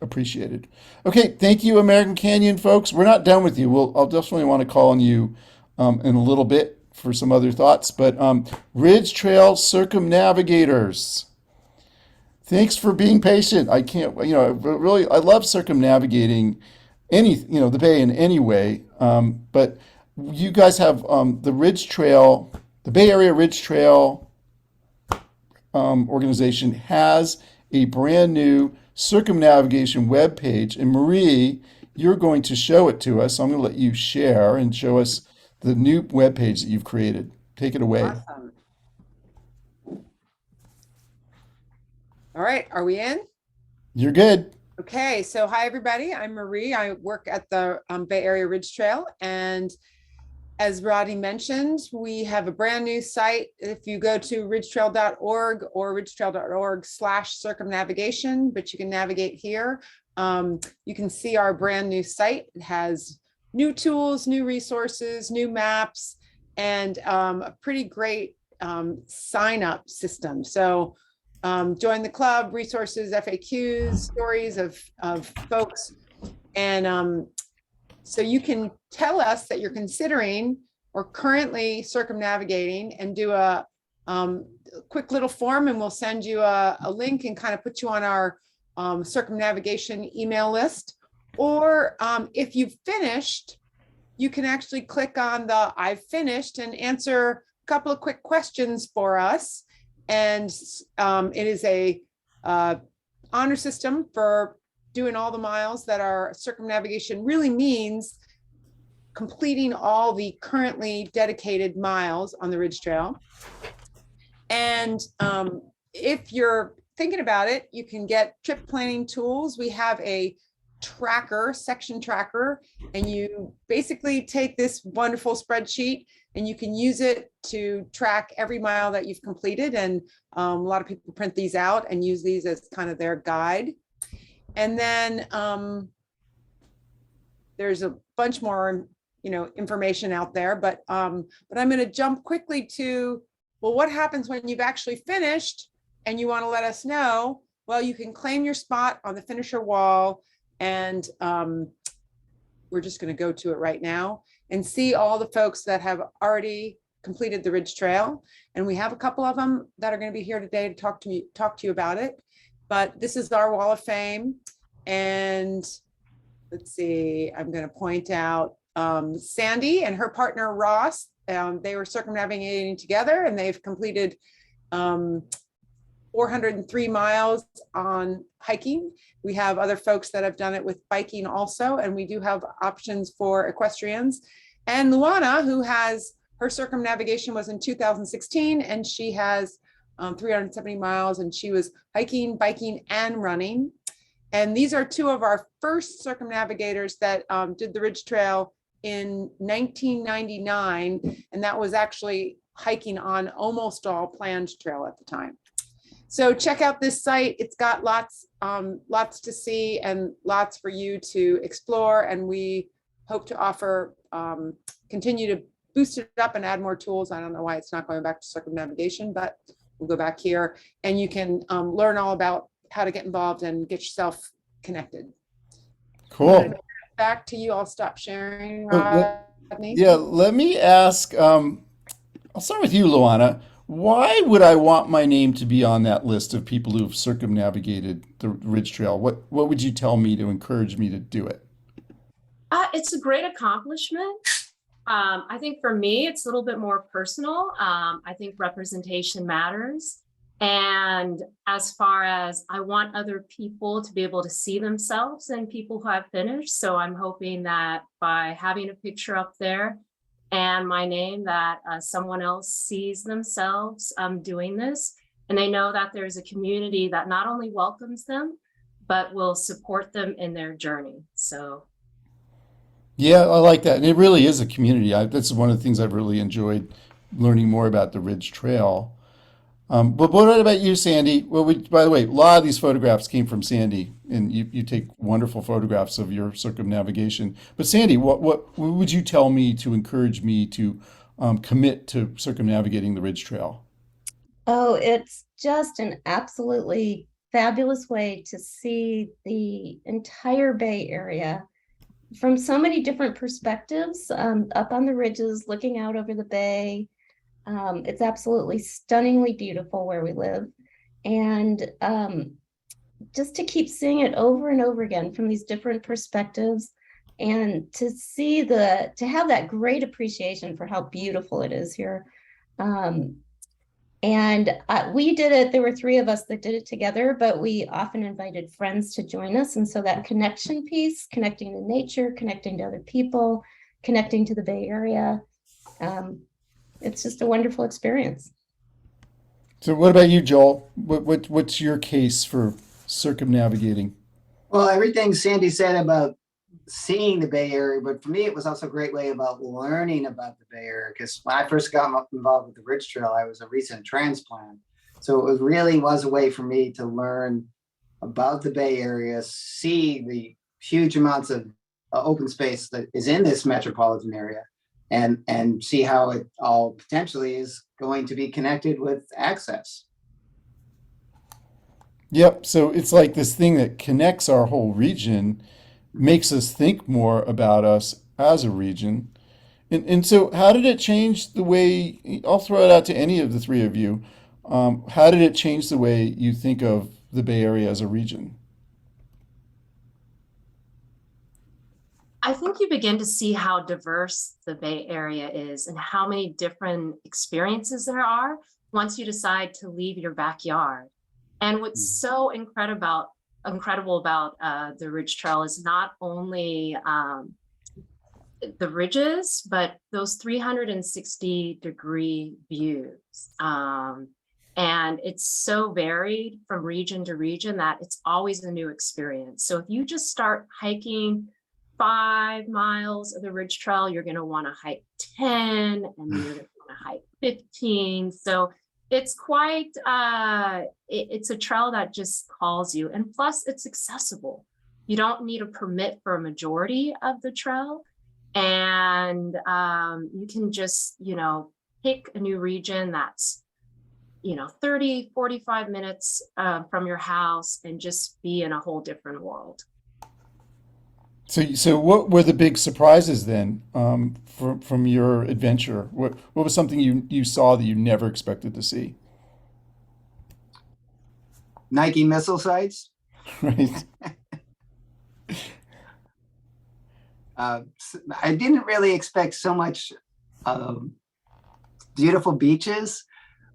appreciated. Okay, thank you, American Canyon folks. We're not done with you. I'll definitely want to call on you in a little bit for some other thoughts. But Ridge Trail Circumnavigators, thanks for being patient. I can't, really, I love circumnavigating the Bay in any way. But you guys have the Ridge Trail, the Bay Area Ridge Trail organization has a brand new circumnavigation webpage. And Marie, you're going to show it to us. So I'm going to let you share and show us the new webpage that you've created. Take it away. Awesome. All right, are we in? You're good. Okay, so hi everybody, I'm Marie. I work at the Bay Area Ridge Trail, and as Roddy mentioned, we have a brand new site. If you go to ridgetrail.org or ridgetrail.org/circumnavigation, but you can navigate here. You can see our brand new site. It has new tools, new resources, new maps, and a pretty great sign up system. So join the club, resources, FAQs, stories of folks. And so you can tell us that you're considering or currently circumnavigating and do a quick little form, and we'll send you a link and kind of put you on our circumnavigation email list. Or if you've finished, you can actually click on the I've finished and answer a couple of quick questions for us. And it is a honor system for doing all the miles that our circumnavigation really means, completing all the currently dedicated miles on the Ridge Trail. And if you're thinking about it, you can get trip planning tools. We have a section tracker, and you basically take this wonderful spreadsheet and you can use it to track every mile that you've completed. And a lot of people print these out and use these as kind of their guide. And then there's a bunch more, information out there, but I'm going to jump quickly to, well, what happens when you've actually finished and you want to let us know? Well, you can claim your spot on the finisher wall, and we're just going to go to it right now and see all the folks that have already completed the Ridge Trail. And we have a couple of them that are going to be here today to talk to you about it. But this is our Wall of Fame. And let's see, I'm going to point out Sandy and her partner Ross. They were circumnavigating together, and they've completed 403 miles on hiking. We have other folks that have done it with biking also, and we do have options for equestrians. And Luana, who has her circumnavigation was in 2016, and she has 370 miles, and she was hiking, biking, and running. And these are two of our first circumnavigators that did the Ridge Trail in 1999, and that was actually hiking on almost all planned trail at the time. So check out this site. It's got lots to see and lots for you to explore, and we hope to offer, continue to boost it up and add more tools. I don't know why it's not going back to circumnavigation, but we'll go back here, and you can learn all about how to get involved and get yourself connected. Cool. Back to you. I'll stop sharing, Rodney. Yeah, let me ask, I'll start with you, Luana. Why would I want my name to be on that list of people who've circumnavigated the Ridge Trail? What would you tell me to encourage me to do it? It's a great accomplishment. I think for me, it's a little bit more personal. I think representation matters. And as far as I want other people to be able to see themselves in people who have finished. So I'm hoping that by having a picture up there and my name, that someone else sees themselves doing this, and they know that there's a community that not only welcomes them, but will support them in their journey. So Yeah, I like that. And it really is a community. That's one of the things I've really enjoyed learning more about the Ridge Trail. But what about you, Sandy? Well, by the way, a lot of these photographs came from Sandy, and you take wonderful photographs of your circumnavigation. But Sandy, what would you tell me to encourage me to commit to circumnavigating the Ridge Trail? Oh, it's just an absolutely fabulous way to see the entire Bay Area from so many different perspectives, up on the ridges, looking out over the bay. It's absolutely stunningly beautiful where we live. And just to keep seeing it over and over again from these different perspectives, and to see to have that great appreciation for how beautiful it is here. And we did it, there were 3 of us that did it together, but we often invited friends to join us. And so that connection piece, connecting to nature, connecting to other people, connecting to the Bay Area, it's just a wonderful experience. So what about you, Joel? What's your case for circumnavigating? Well, everything Sandy said about seeing the Bay Area, but for me, it was also a great way about learning about the Bay Area. Because when I first got involved with the Ridge Trail, I was a recent transplant. So it really was a way for me to learn about the Bay Area, see the huge amounts of open space that is in this metropolitan area, and see how it all potentially is going to be connected with access. Yep. So it's like this thing that connects our whole region, makes us think more about us as a region. And so how did it change the way, I'll throw it out to any of the 3 of you, how did it change the way you think of the Bay Area as a region? I think you begin to see how diverse the Bay Area is and how many different experiences there are once you decide to leave your backyard. And what's so incredible about the Ridge Trail is not only the ridges, but those 360-degree views. And it's so varied from region to region that it's always a new experience. So if you just start hiking 5 miles of the Ridge Trail, you're going to want to hike 10, and then you're going to want to hike 15. So it's quite, it's a trail that just calls you. And plus, it's accessible. You don't need a permit for a majority of the trail. And you can just, pick a new region that's, 30, 45 minutes from your house and just be in a whole different world. So what were the big surprises then from your adventure? What was something you saw that you never expected to see? Nike missile sites. Right. I didn't really expect so much beautiful beaches,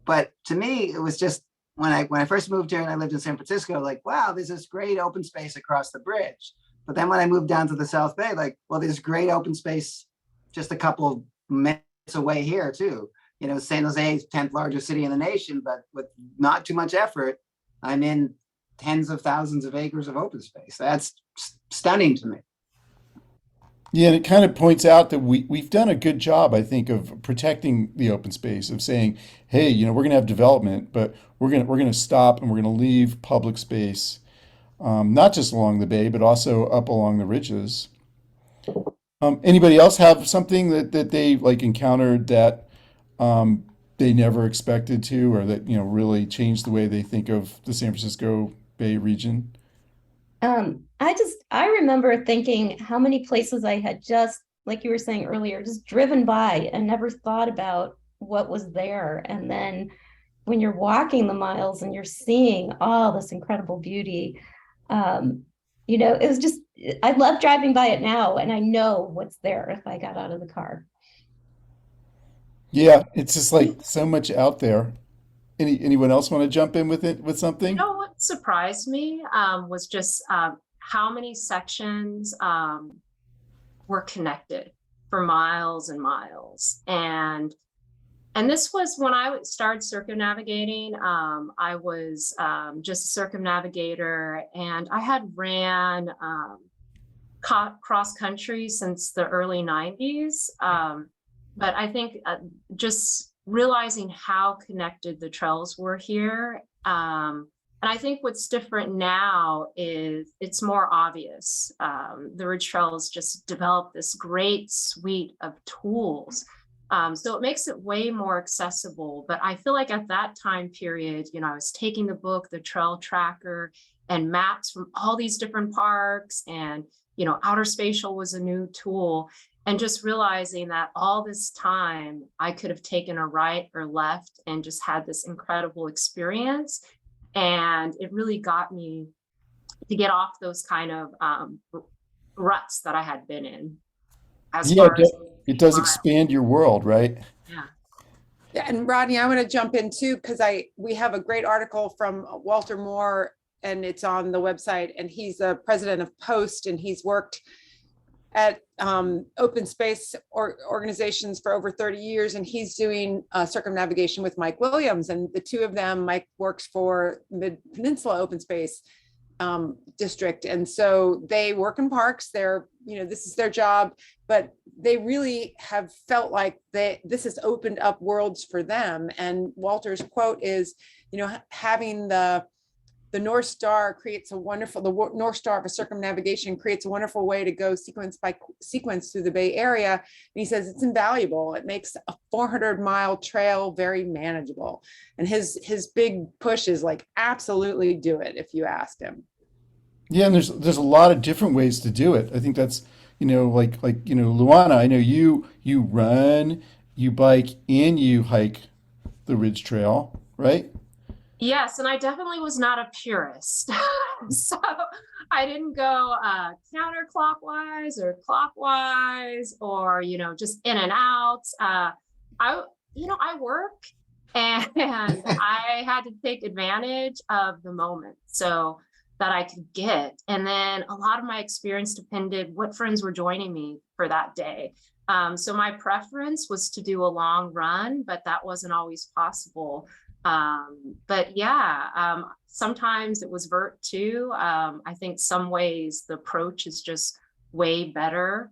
but to me, it was just when I first moved here and I lived in San Francisco, like, wow, there's this great open space across the bridge. But then when I moved down to the South Bay, like, well, there's great open space just a couple minutes away here too. You know, San Jose is 10th largest city in the nation, but with not too much effort, I'm in tens of thousands of acres of open space. That's stunning to me. Yeah, and it kind of points out that we've done a good job, I think, of protecting the open space, of saying, hey, we're going to have development, but we're going to stop and we're going to leave public space, not just along the bay, but also up along the ridges. Anybody else have something that they like encountered that they never expected to, or that really changed the way they think of the San Francisco Bay region? I remember thinking how many places I had just, like you were saying earlier, just driven by and never thought about what was there. And then when you're walking the miles and you're seeing all this incredible beauty, it was just, I love driving by it now, and I know what's there if I got out of the car. Yeah, it's just like so much out there. Anyone else want to jump in with something? What surprised me was just how many sections were connected for miles and miles. And this was when I started circumnavigating. I was just a circumnavigator, and I had ran cross country since the early 90s. But I think just realizing how connected the trails were here. And I think what's different now is it's more obvious. The Ridge Trails just developed this great suite of tools. So it makes it way more accessible. But I feel like at that time period, I was taking the book, the trail tracker, and maps from all these different parks. And, outer spatial was a new tool. And just realizing that all this time I could have taken a right or left and just had this incredible experience. And it really got me to get off those kind of ruts that I had been in. Yeah, it does expand your world, right? Yeah. Yeah, and Rodney, I want to jump in too, because we have a great article from Walter Moore, and it's on the website, and he's the president of Post, and he's worked at open space organizations for over 30 years, and he's doing circumnavigation with Mike Williams, and the two of them, Mike works for Mid-Peninsula Open Space District, and so they work in parks. This is their job, but they really have felt like this has opened up worlds for them. And Walter's quote is, having the North Star creates the North Star of a circumnavigation creates a wonderful way to go sequence by sequence through the Bay Area. And he says it's invaluable. It makes a 400-mile trail very manageable. And his big push is like, absolutely do it if you asked him. Yeah, and there's a lot of different ways to do it. I think that's, Luana, I know you run, you bike, and you hike the Ridge Trail, right? Yes, and I definitely was not a purist. So I didn't go counterclockwise or clockwise or, just in and out. I work and I had to take advantage of the moment so that I could get. And then a lot of my experience depended what friends were joining me for that day. So my preference was to do a long run, but that wasn't always possible. But yeah, sometimes it was vert too. I think some ways the approach is just way better.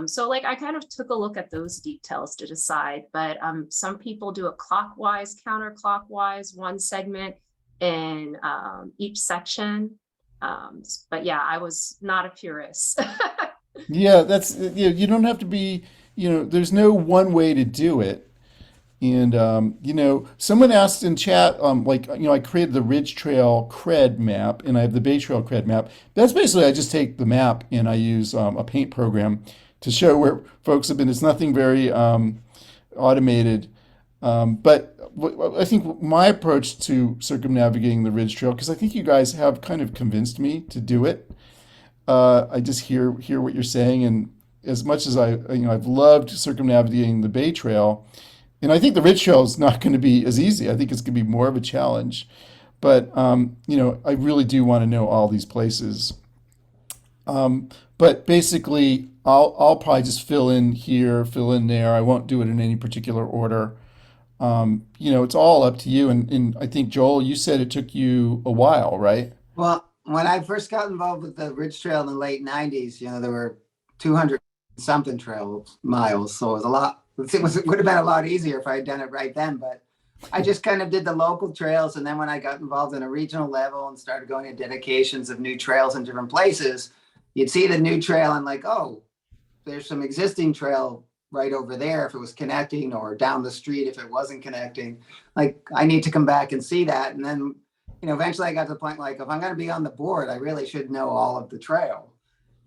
So I kind of took a look at those details to decide, but some people do it clockwise, counterclockwise, one segment in each section. But yeah, I was not a purist. Yeah, you don't have to be, there's no one way to do it. And, someone asked in chat, I created the Ridge Trail CRED map, and I have the Bay Trail CRED map. That's basically, I just take the map and I use a paint program to show where folks have been. It's nothing very automated. But I think my approach to circumnavigating the Ridge Trail, because I think you guys have kind of convinced me to do it. I just hear what you're saying, and as much as I've loved circumnavigating the Bay Trail, And I think the Ridge Trail is not going to be as easy. I think it's going to be more of a challenge. But I really do want to know all these places. But basically, I'll probably just fill in here, fill in there. I won't do it in any particular order. It's all up to you. And I think, Joel, you said it took you a while, right? Well, when I first got involved with the Ridge Trail in the late 90s, there were 200 something trail miles. So it was a lot. It would have been a lot easier if I had done it right then. But I just kind of did the local trails. And then when I got involved in a regional level and started going to dedications of new trails in different places, you'd see the new trail and like, oh, there's some existing trail right over there if it was connecting, or down the street if it wasn't connecting. Like, I need to come back and see that. And then, eventually I got to the point, like, if I'm going to be on the board, I really should know all of the trail.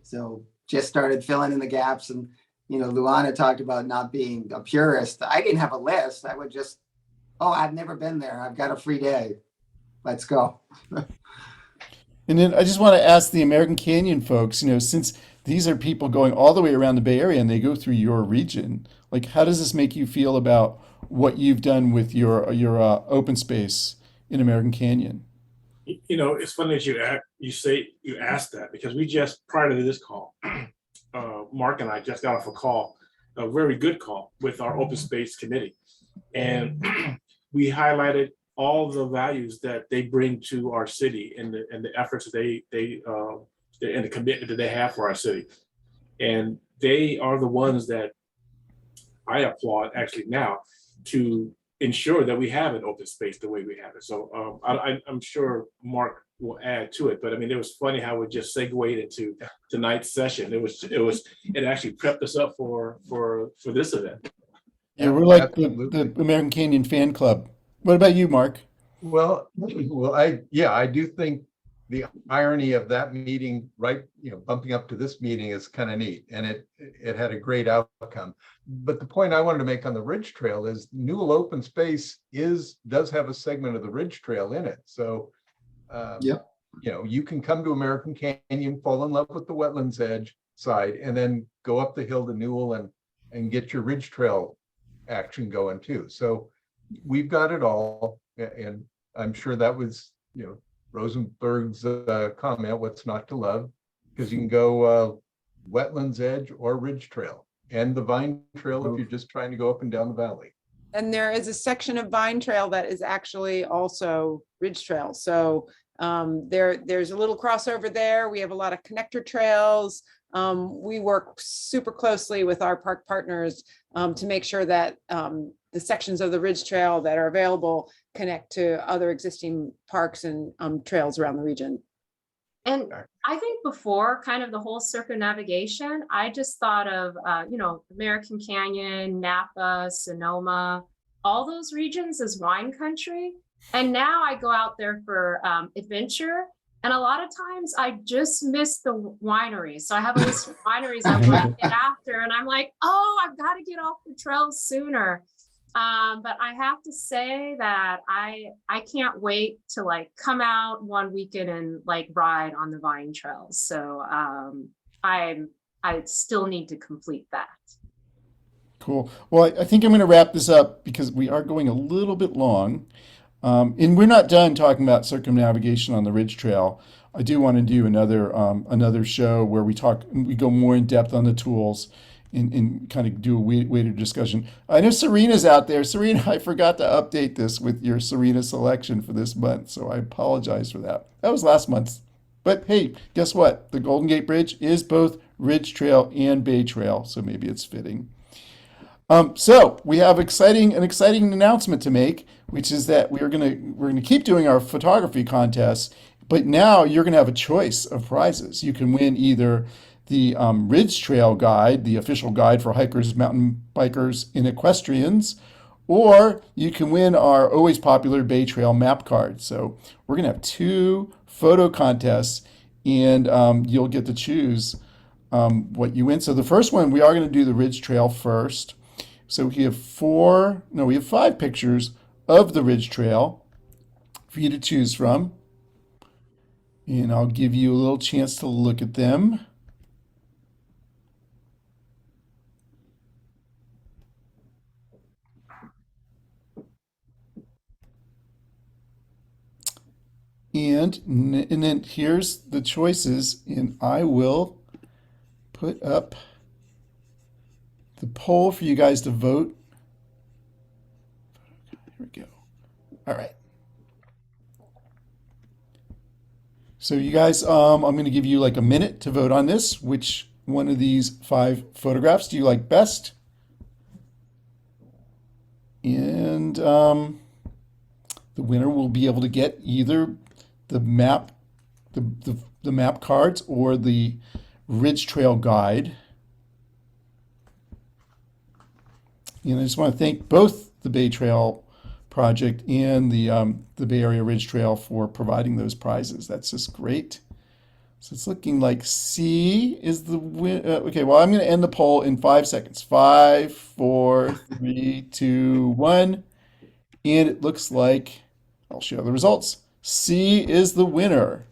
So just started filling in the gaps. And, Luana talked about not being a purist. I didn't have a list. I would just, oh, I've never been there. I've got a free day. Let's go. And then I just want to ask the American Canyon folks, since these are people going all the way around the Bay Area and they go through your region, like, how does this make you feel about what you've done with your open space in American Canyon? It's funny that you asked that, because we just, prior to this call, Mark and I just got off a call, a very good call with our open space committee. And we highlighted all the values that they bring to our city, and the efforts that and the commitment that they have for our city. And they are the ones that I applaud actually now to ensure that we have an open space the way we have it. So I'm sure Mark will add to it, but I mean, it was funny how we just segued into tonight's session. It actually prepped us up for this event. Yeah, we're like Absolutely. the American Canyon fan club. What about you, Mark? Well, I do think the irony of that meeting, right, bumping up to this meeting is kind of neat, and it had a great outcome. But the point I wanted to make on the Ridge Trail is Newell Open Space does have a segment of the Ridge Trail in it. So, Yep. You can come to American Canyon, fall in love with the wetlands edge side, and then go up the hill to Newell and get your Ridge Trail action going too. So we've got it all, and I'm sure that was, Rosenberg's comment, what's not to love, because you can go wetlands edge or Ridge Trail, and the Vine Trail if you're just trying to go up and down the valley. And there is a section of Vine Trail that is actually also Ridge Trail. So there's a little crossover there. We have a lot of connector trails. We work super closely with our park partners to make sure that the sections of the Ridge Trail that are available connect to other existing parks and trails around the region. And I think before kind of the whole circumnavigation, I just thought of, American Canyon, Napa, Sonoma, all those regions as wine country. And now I go out there for adventure. And a lot of times I just miss the wineries. So I have a list of wineries I want to get after. And I'm like, oh, I've got to get off the trail sooner. But I have to say that I can't wait to like come out one weekend and like ride on the Vine Trails. So I still need to complete that. Cool. Well, I think I'm going to wrap this up because we are going a little bit long. And we're not done talking about circumnavigation on the Ridge Trail. I do want to do another show where we go more in depth on the tools and kind of do a weighted discussion. I know Serena's out there. Serena, I forgot to update this with your Serena selection for this month, so I apologize for that. That was last month's. But hey, guess what? The Golden Gate Bridge is both Ridge Trail and Bay Trail, so maybe it's fitting. So we have an exciting announcement to make, which is that we're gonna keep doing our photography contests, but now you're gonna have a choice of prizes. You can win either the Ridge Trail guide, the official guide for hikers, mountain bikers, and equestrians, or you can win our always popular Bay Trail map card. So we're gonna have 2 photo contests, and you'll get to choose what you win. So the first one, we are gonna do the Ridge Trail first. So we have 5 pictures of the Ridge Trail for you to choose from. And I'll give you a little chance to look at them. And then here's the choices, and I will put up the poll for you guys to vote. Here we go. All right. So you guys, I'm going to give you like a minute to vote on this. Which one of these 5 photographs do you like best? And the winner will be able to get either the map, the map cards, or the Ridge Trail guide. And I just want to thank both the Bay Trail Project and the Bay Area Ridge Trail for providing those prizes. That's just great. So it's looking like C is the win. Okay, well, I'm going to end the poll in 5 seconds. 5, 4, 3, 2, 1. And it looks like I'll share the results. C is the winner.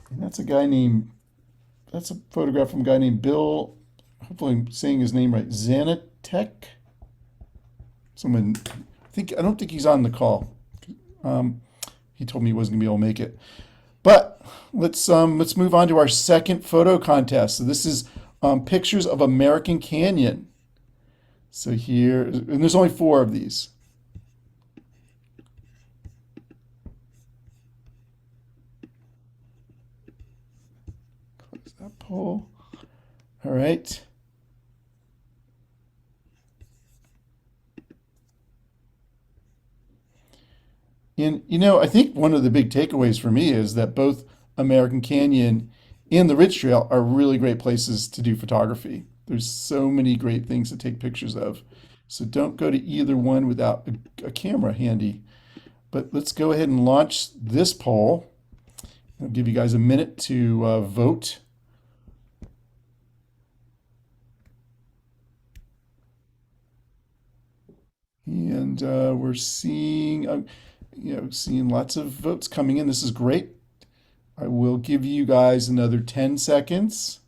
And that's a photograph from a guy named Bill. Hopefully I'm saying his name right. Zanatek. I don't think he's on the call. He told me he wasn't gonna be able to make it. But let's move on to our second photo contest. So this is pictures of American Canyon. So here, and there's only 4 of these. Close that poll. All right. And I think one of the big takeaways for me is that both American Canyon and the Ridge Trail are really great places to do photography. There's so many great things to take pictures of. So don't go to either one without a camera handy. But let's go ahead and launch this poll. I'll give you guys a minute to vote. And we're seeing, seeing lots of votes coming in. This is great. I will give you guys another 10 seconds.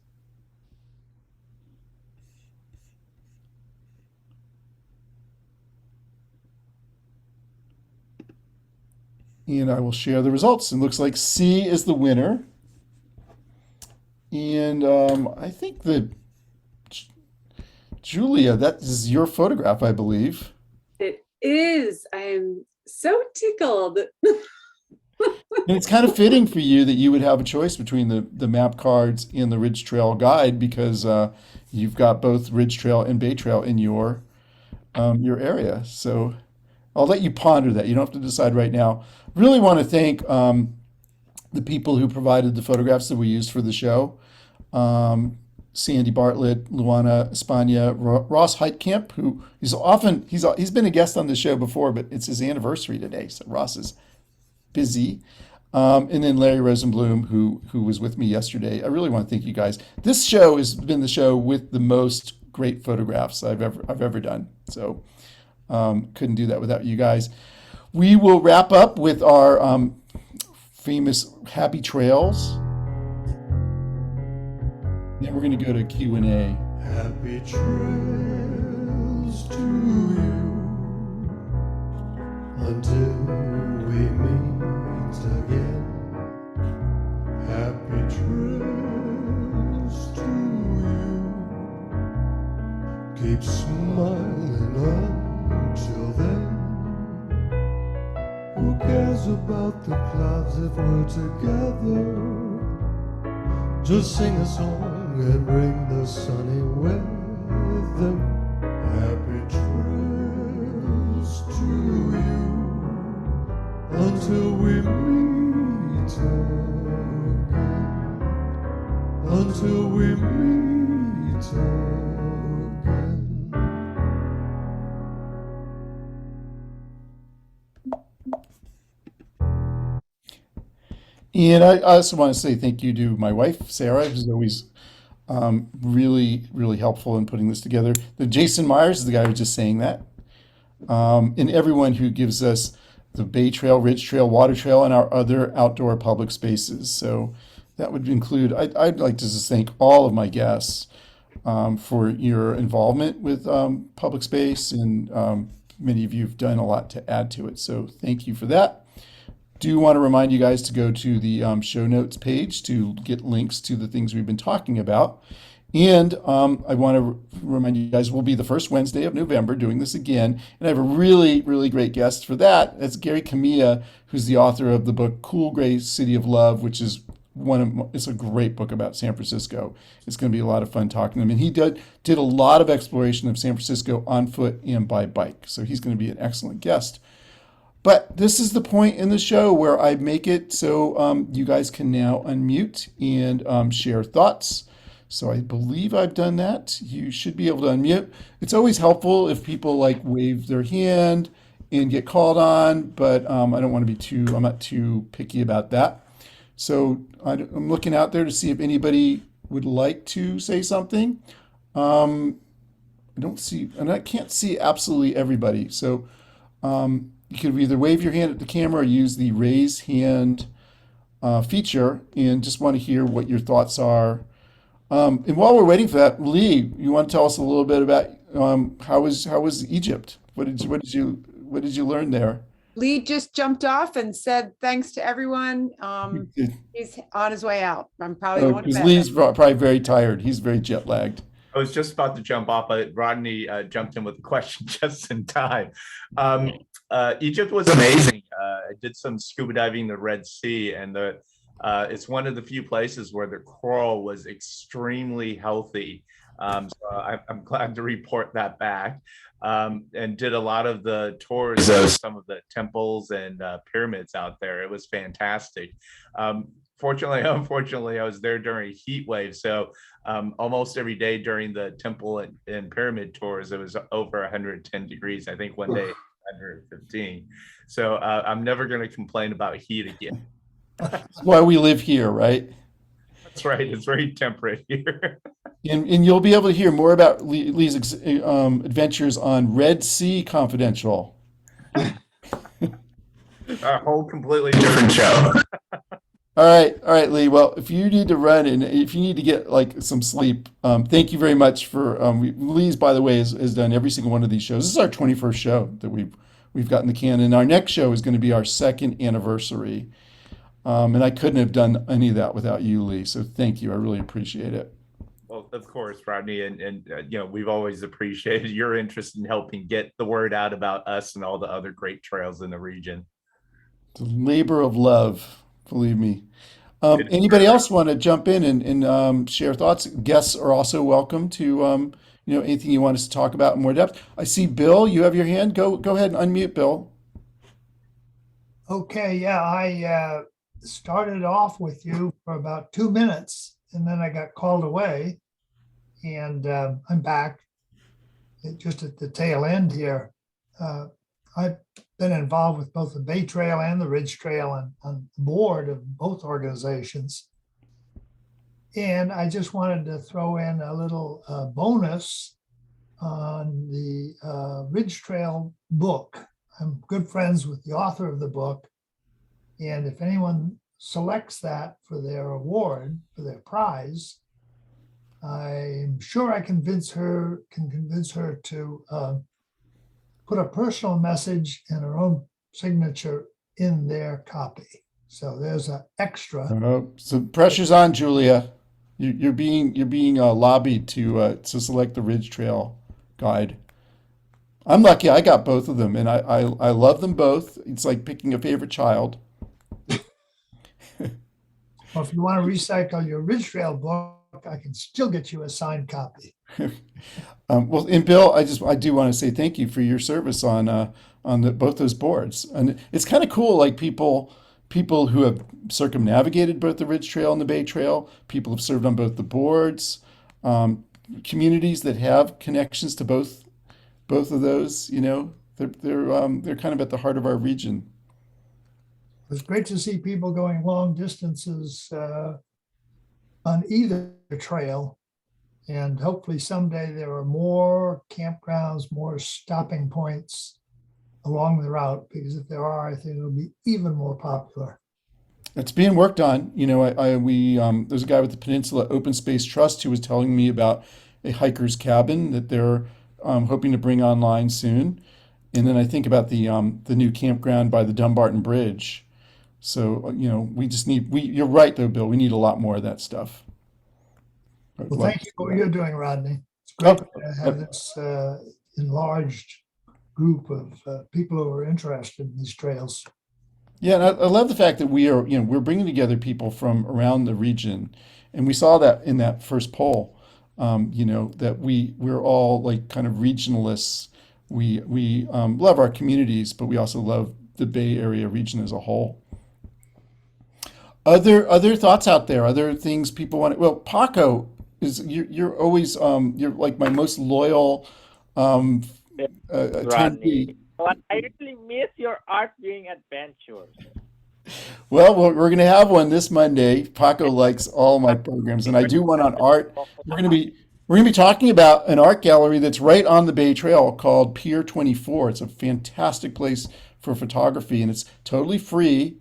And I will share the results. It looks like C is the winner. And I think that, Julia, that is your photograph, I believe. It is. I am so tickled. And it's kind of fitting for you that you would have a choice between the map cards and the Ridge Trail guide, because you've got both Ridge Trail and Bay Trail in your area. So I'll let you ponder that. You don't have to decide right now. Really want to thank the people who provided the photographs that we used for the show. Sandy Bartlett, Luana España, Ross Heitkamp, who he's been a guest on the show before, but it's his anniversary today, so Ross is busy. And then Larry Rosenblum, who was with me yesterday. I really want to thank you guys. This show has been the show with the most great photographs I've ever done. So couldn't do that without you guys. We will wrap up with our famous Happy Trails. Then we're going to go to Q&A. Happy trails to you until we meet again. Happy trails to you. Keep smiling until then. Who cares about the clouds if we're together? Just sing a song and bring the sunny weather. Happy trails to you until we meet again. Until we meet again. And I also want to say thank you to my wife, Sarah, who's always really, really helpful in putting this together. The Jason Myers is the guy who was just saying that. And everyone who gives us the Bay Trail, Ridge Trail, Water Trail, and our other outdoor public spaces. So that would include, I'd like to just thank all of my guests for your involvement with public space, and many of you have done a lot to add to it. So thank you for that. do want to remind you guys to go to the show notes page to get links to the things we've been talking about. And I want to remind you guys, we'll be the first Wednesday of November doing this again. And I have a really, really great guest for that. That's Gary Camilla, who's the author of the book Cool Gray City of Love, which is it's a great book about San Francisco. It's going to be a lot of fun talking to him. And he did a lot of exploration of San Francisco on foot and by bike. So he's going to be an excellent guest. But this is the point in the show where I make it so you guys can now unmute and share thoughts. So I believe I've done that. You should be able to unmute. It's always helpful if people like wave their hand and get called on, but I don't want to be I'm not too picky about that. So I'm looking out there to see if anybody would like to say something. I don't see, and I can't see absolutely everybody. So you could either wave your hand at the camera or use the raise hand feature, and just want to hear what your thoughts are. And while we're waiting for that, Lee, you want to tell us a little bit about how was Egypt? What did you learn there? Lee just jumped off and said thanks to everyone. He's on his way out. I'm probably going to Because bed. Lee's probably very tired. He's very jet lagged. I was just about to jump off, but Rodney jumped in with a question just in time. Egypt was amazing. I did some scuba diving in the Red Sea, and it's one of the few places where the coral was extremely healthy. So I'm glad to report that back. And did a lot of the tours of some of the temples and pyramids out there. It was fantastic. Unfortunately, I was there during a heat wave. So almost every day during the temple and pyramid tours, it was over 110 degrees. I think one day 115. So I'm never going to complain about heat again. That's why we live here, right? That's right. It's very temperate here. And you'll be able to hear more about Lee's adventures on Red Sea Confidential. A whole completely different show. All right, Lee. Well, if you need to run and if you need to get like some sleep, thank you very much for Lee's. By the way, has done every single one of these shows. This is our 21st show that we've got in the can, and our next show is going to be our second anniversary. And I couldn't have done any of that without you, Lee. So thank you. I really appreciate it. Well, of course, Rodney, and we've always appreciated your interest in helping get the word out about us and all the other great trails in the region. It's a labor of love, believe me. Anybody else want to jump in and share thoughts? Guests are also welcome to anything you want us to talk about in more depth. I see Bill. You have your hand. Go ahead and unmute, Bill. Okay, yeah, I started off with you for about 2 minutes, and then I got called away, and I'm back just at the tail end here. I've been involved with both the Bay Trail and the Ridge Trail and on the board of both organizations. And I just wanted to throw in a little bonus on the Ridge Trail book. I'm good friends with the author of the book. And if anyone selects that for their award, for their prize, I'm sure I can convince her to put a personal message and her own signature in their copy. So there's an extra. So pressure's on, Julia. You're being lobbied to select the Ridge Trail guide. I'm lucky. I got both of them, and I love them both. It's like picking a favorite child. Well, if you want to recycle your Ridge Trail book, I can still get you a signed copy. Well, and Bill, I do want to say thank you for your service on both those boards, and it's kind of cool. Like people who have circumnavigated both the Ridge Trail and the Bay Trail, people have served on both the boards, communities that have connections to both of those. They're kind of at the heart of our region. It was great to see people going long distances on either trail. And hopefully someday there are more campgrounds, more stopping points along the route, because if there are, I think it'll be even more popular. It's being worked on. There's a guy with the Peninsula Open Space Trust who was telling me about a hiker's cabin that they're hoping to bring online soon. And then I think about the new campground by the Dumbarton Bridge, So, we just need, you're right though, Bill, we need a lot more of that stuff. Well, thank you for what you're doing, Rodney. It's Oh, great to have this enlarged group of people who are interested in these trails. Yeah, and I love the fact that we're bringing together people from around the region, and we saw that in that first poll. That we're all like kind of regionalists. We love our communities, but we also love the Bay Area region as a whole. Other thoughts out there? Other things people want? Well, Paco is you're always you're like my most loyal attendee. Rodney. But I really miss your art viewing adventures. Well, we're going to have one this Monday. Paco likes all my programs, and I do one on art. We're going to be talking about an art gallery that's right on the Bay Trail called Pier 24. It's a fantastic place for photography, and it's totally free.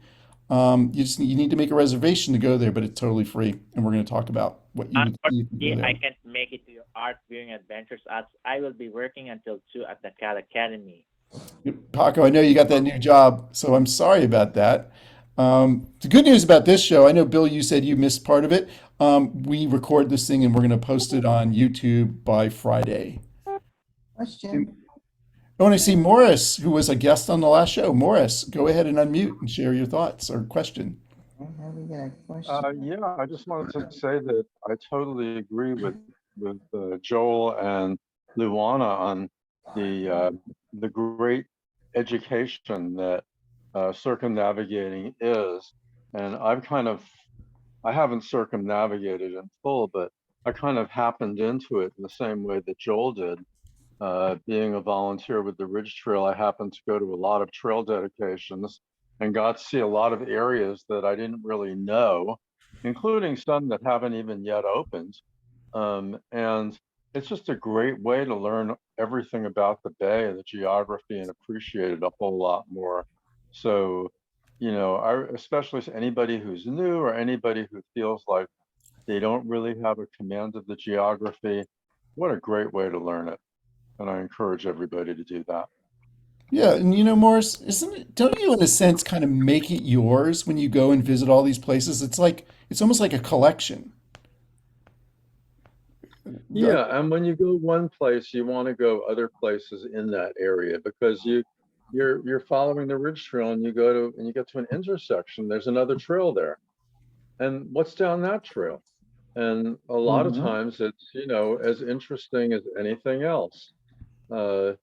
You need to make a reservation to go there, but it's totally free. And we're going to talk about what you would see if you go Unfortunately, I there. can't make it to your art viewing adventures as I will be working until 2 at the Cal Academy. Paco, I know you got that new job, so I'm sorry about that. The good news about this show, I know, Bill, you said you missed part of it. We record this thing and we're going to post it on YouTube by Friday. Question. I want to see Morris, who was a guest on the last show. Morris, go ahead and unmute and share your thoughts or question. Have we got a question? Yeah, I just wanted to say that I totally agree with Joel and Luana on the great education that circumnavigating is. And I haven't circumnavigated in full, but I kind of happened into it in the same way that Joel did. Being a volunteer with the Ridge Trail, I happened to go to a lot of trail dedications and got to see a lot of areas that I didn't really know, including some that haven't even yet opened. And it's just a great way to learn everything about the bay, the geography, and appreciate it a whole lot more. So, especially anybody who's new or anybody who feels like they don't really have a command of the geography, what a great way to learn it. And I encourage everybody to do that. Yeah, and Morris, don't you in a sense kind of make it yours when you go and visit all these places? It's almost like a collection. Yeah, and when you go one place, you want to go other places in that area because you're following the Ridge Trail and you get to an intersection. There's another trail there, and what's down that trail? And a lot of times it's as interesting as anything else, and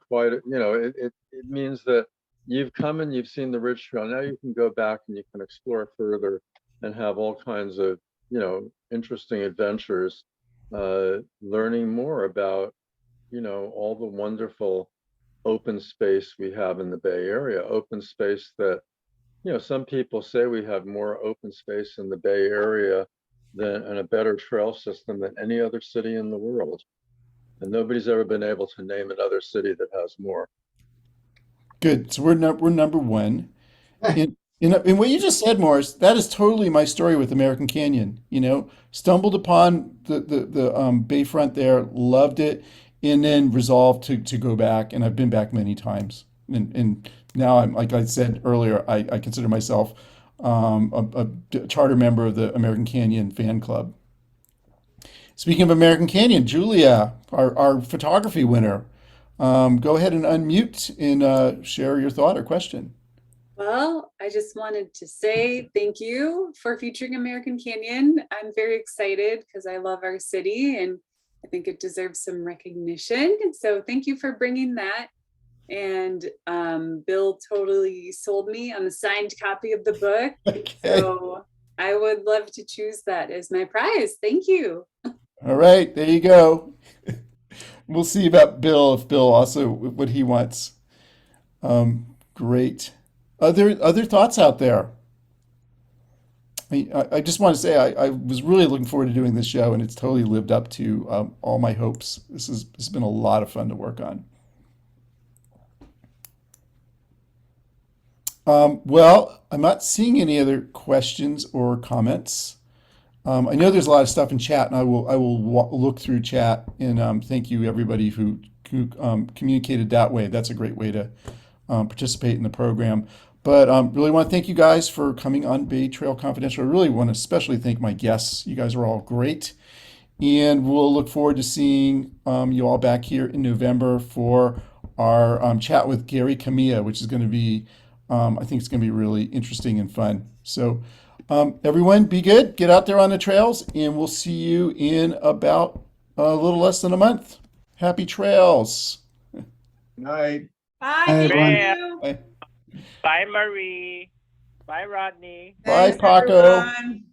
quite it means that you've come and you've seen the Ridge Trail. Now you can go back and you can explore further and have all kinds of interesting adventures, learning more about all the wonderful open space we have in the Bay Area. Open space that some people say we have more open space in the Bay Area and a better trail system than any other city in the world, and nobody's ever been able to name another city that has more. Good. So we're number one. In what you just said, Morris, that is totally my story with American Canyon. Stumbled upon the bayfront there, loved it, and then resolved to go back. And I've been back many times. And now I'm, like I said earlier, I consider myself a charter member of the American Canyon fan club. Speaking of American Canyon, Julia, our photography winner, go ahead and unmute and share your thought or question. Well, I just wanted to say thank you for featuring American Canyon. I'm very excited because I love our city and I think it deserves some recognition. So thank you for bringing that. And Bill totally sold me on the signed copy of the book. Okay. So I would love to choose that as my prize. Thank you. All right, there you go. We'll see about Bill, if Bill also what he wants. Great. Other thoughts out there? I just want to say I was really looking forward to doing this show, and it's totally lived up to all my hopes. This has been a lot of fun to work on. Well, I'm not seeing any other questions or comments. I know there's a lot of stuff in chat, and I will look through chat and thank you everybody who communicated that way. That's a great way to participate in the program. But really want to thank you guys for coming on Bay Trail Confidential. I really want to especially thank my guests. You guys are all great. And we'll look forward to seeing you all back here in November for our chat with Gary Camilla, which is going to be, I think it's going to be really interesting and fun. So everyone, be good. Get out there on the trails, and we'll see you in about a little less than a month. Happy trails. Night. Bye. Hey, Thank everyone. you. Bye. Bye, Marie. Bye, Rodney. Bye, Thanks, Paco. everyone.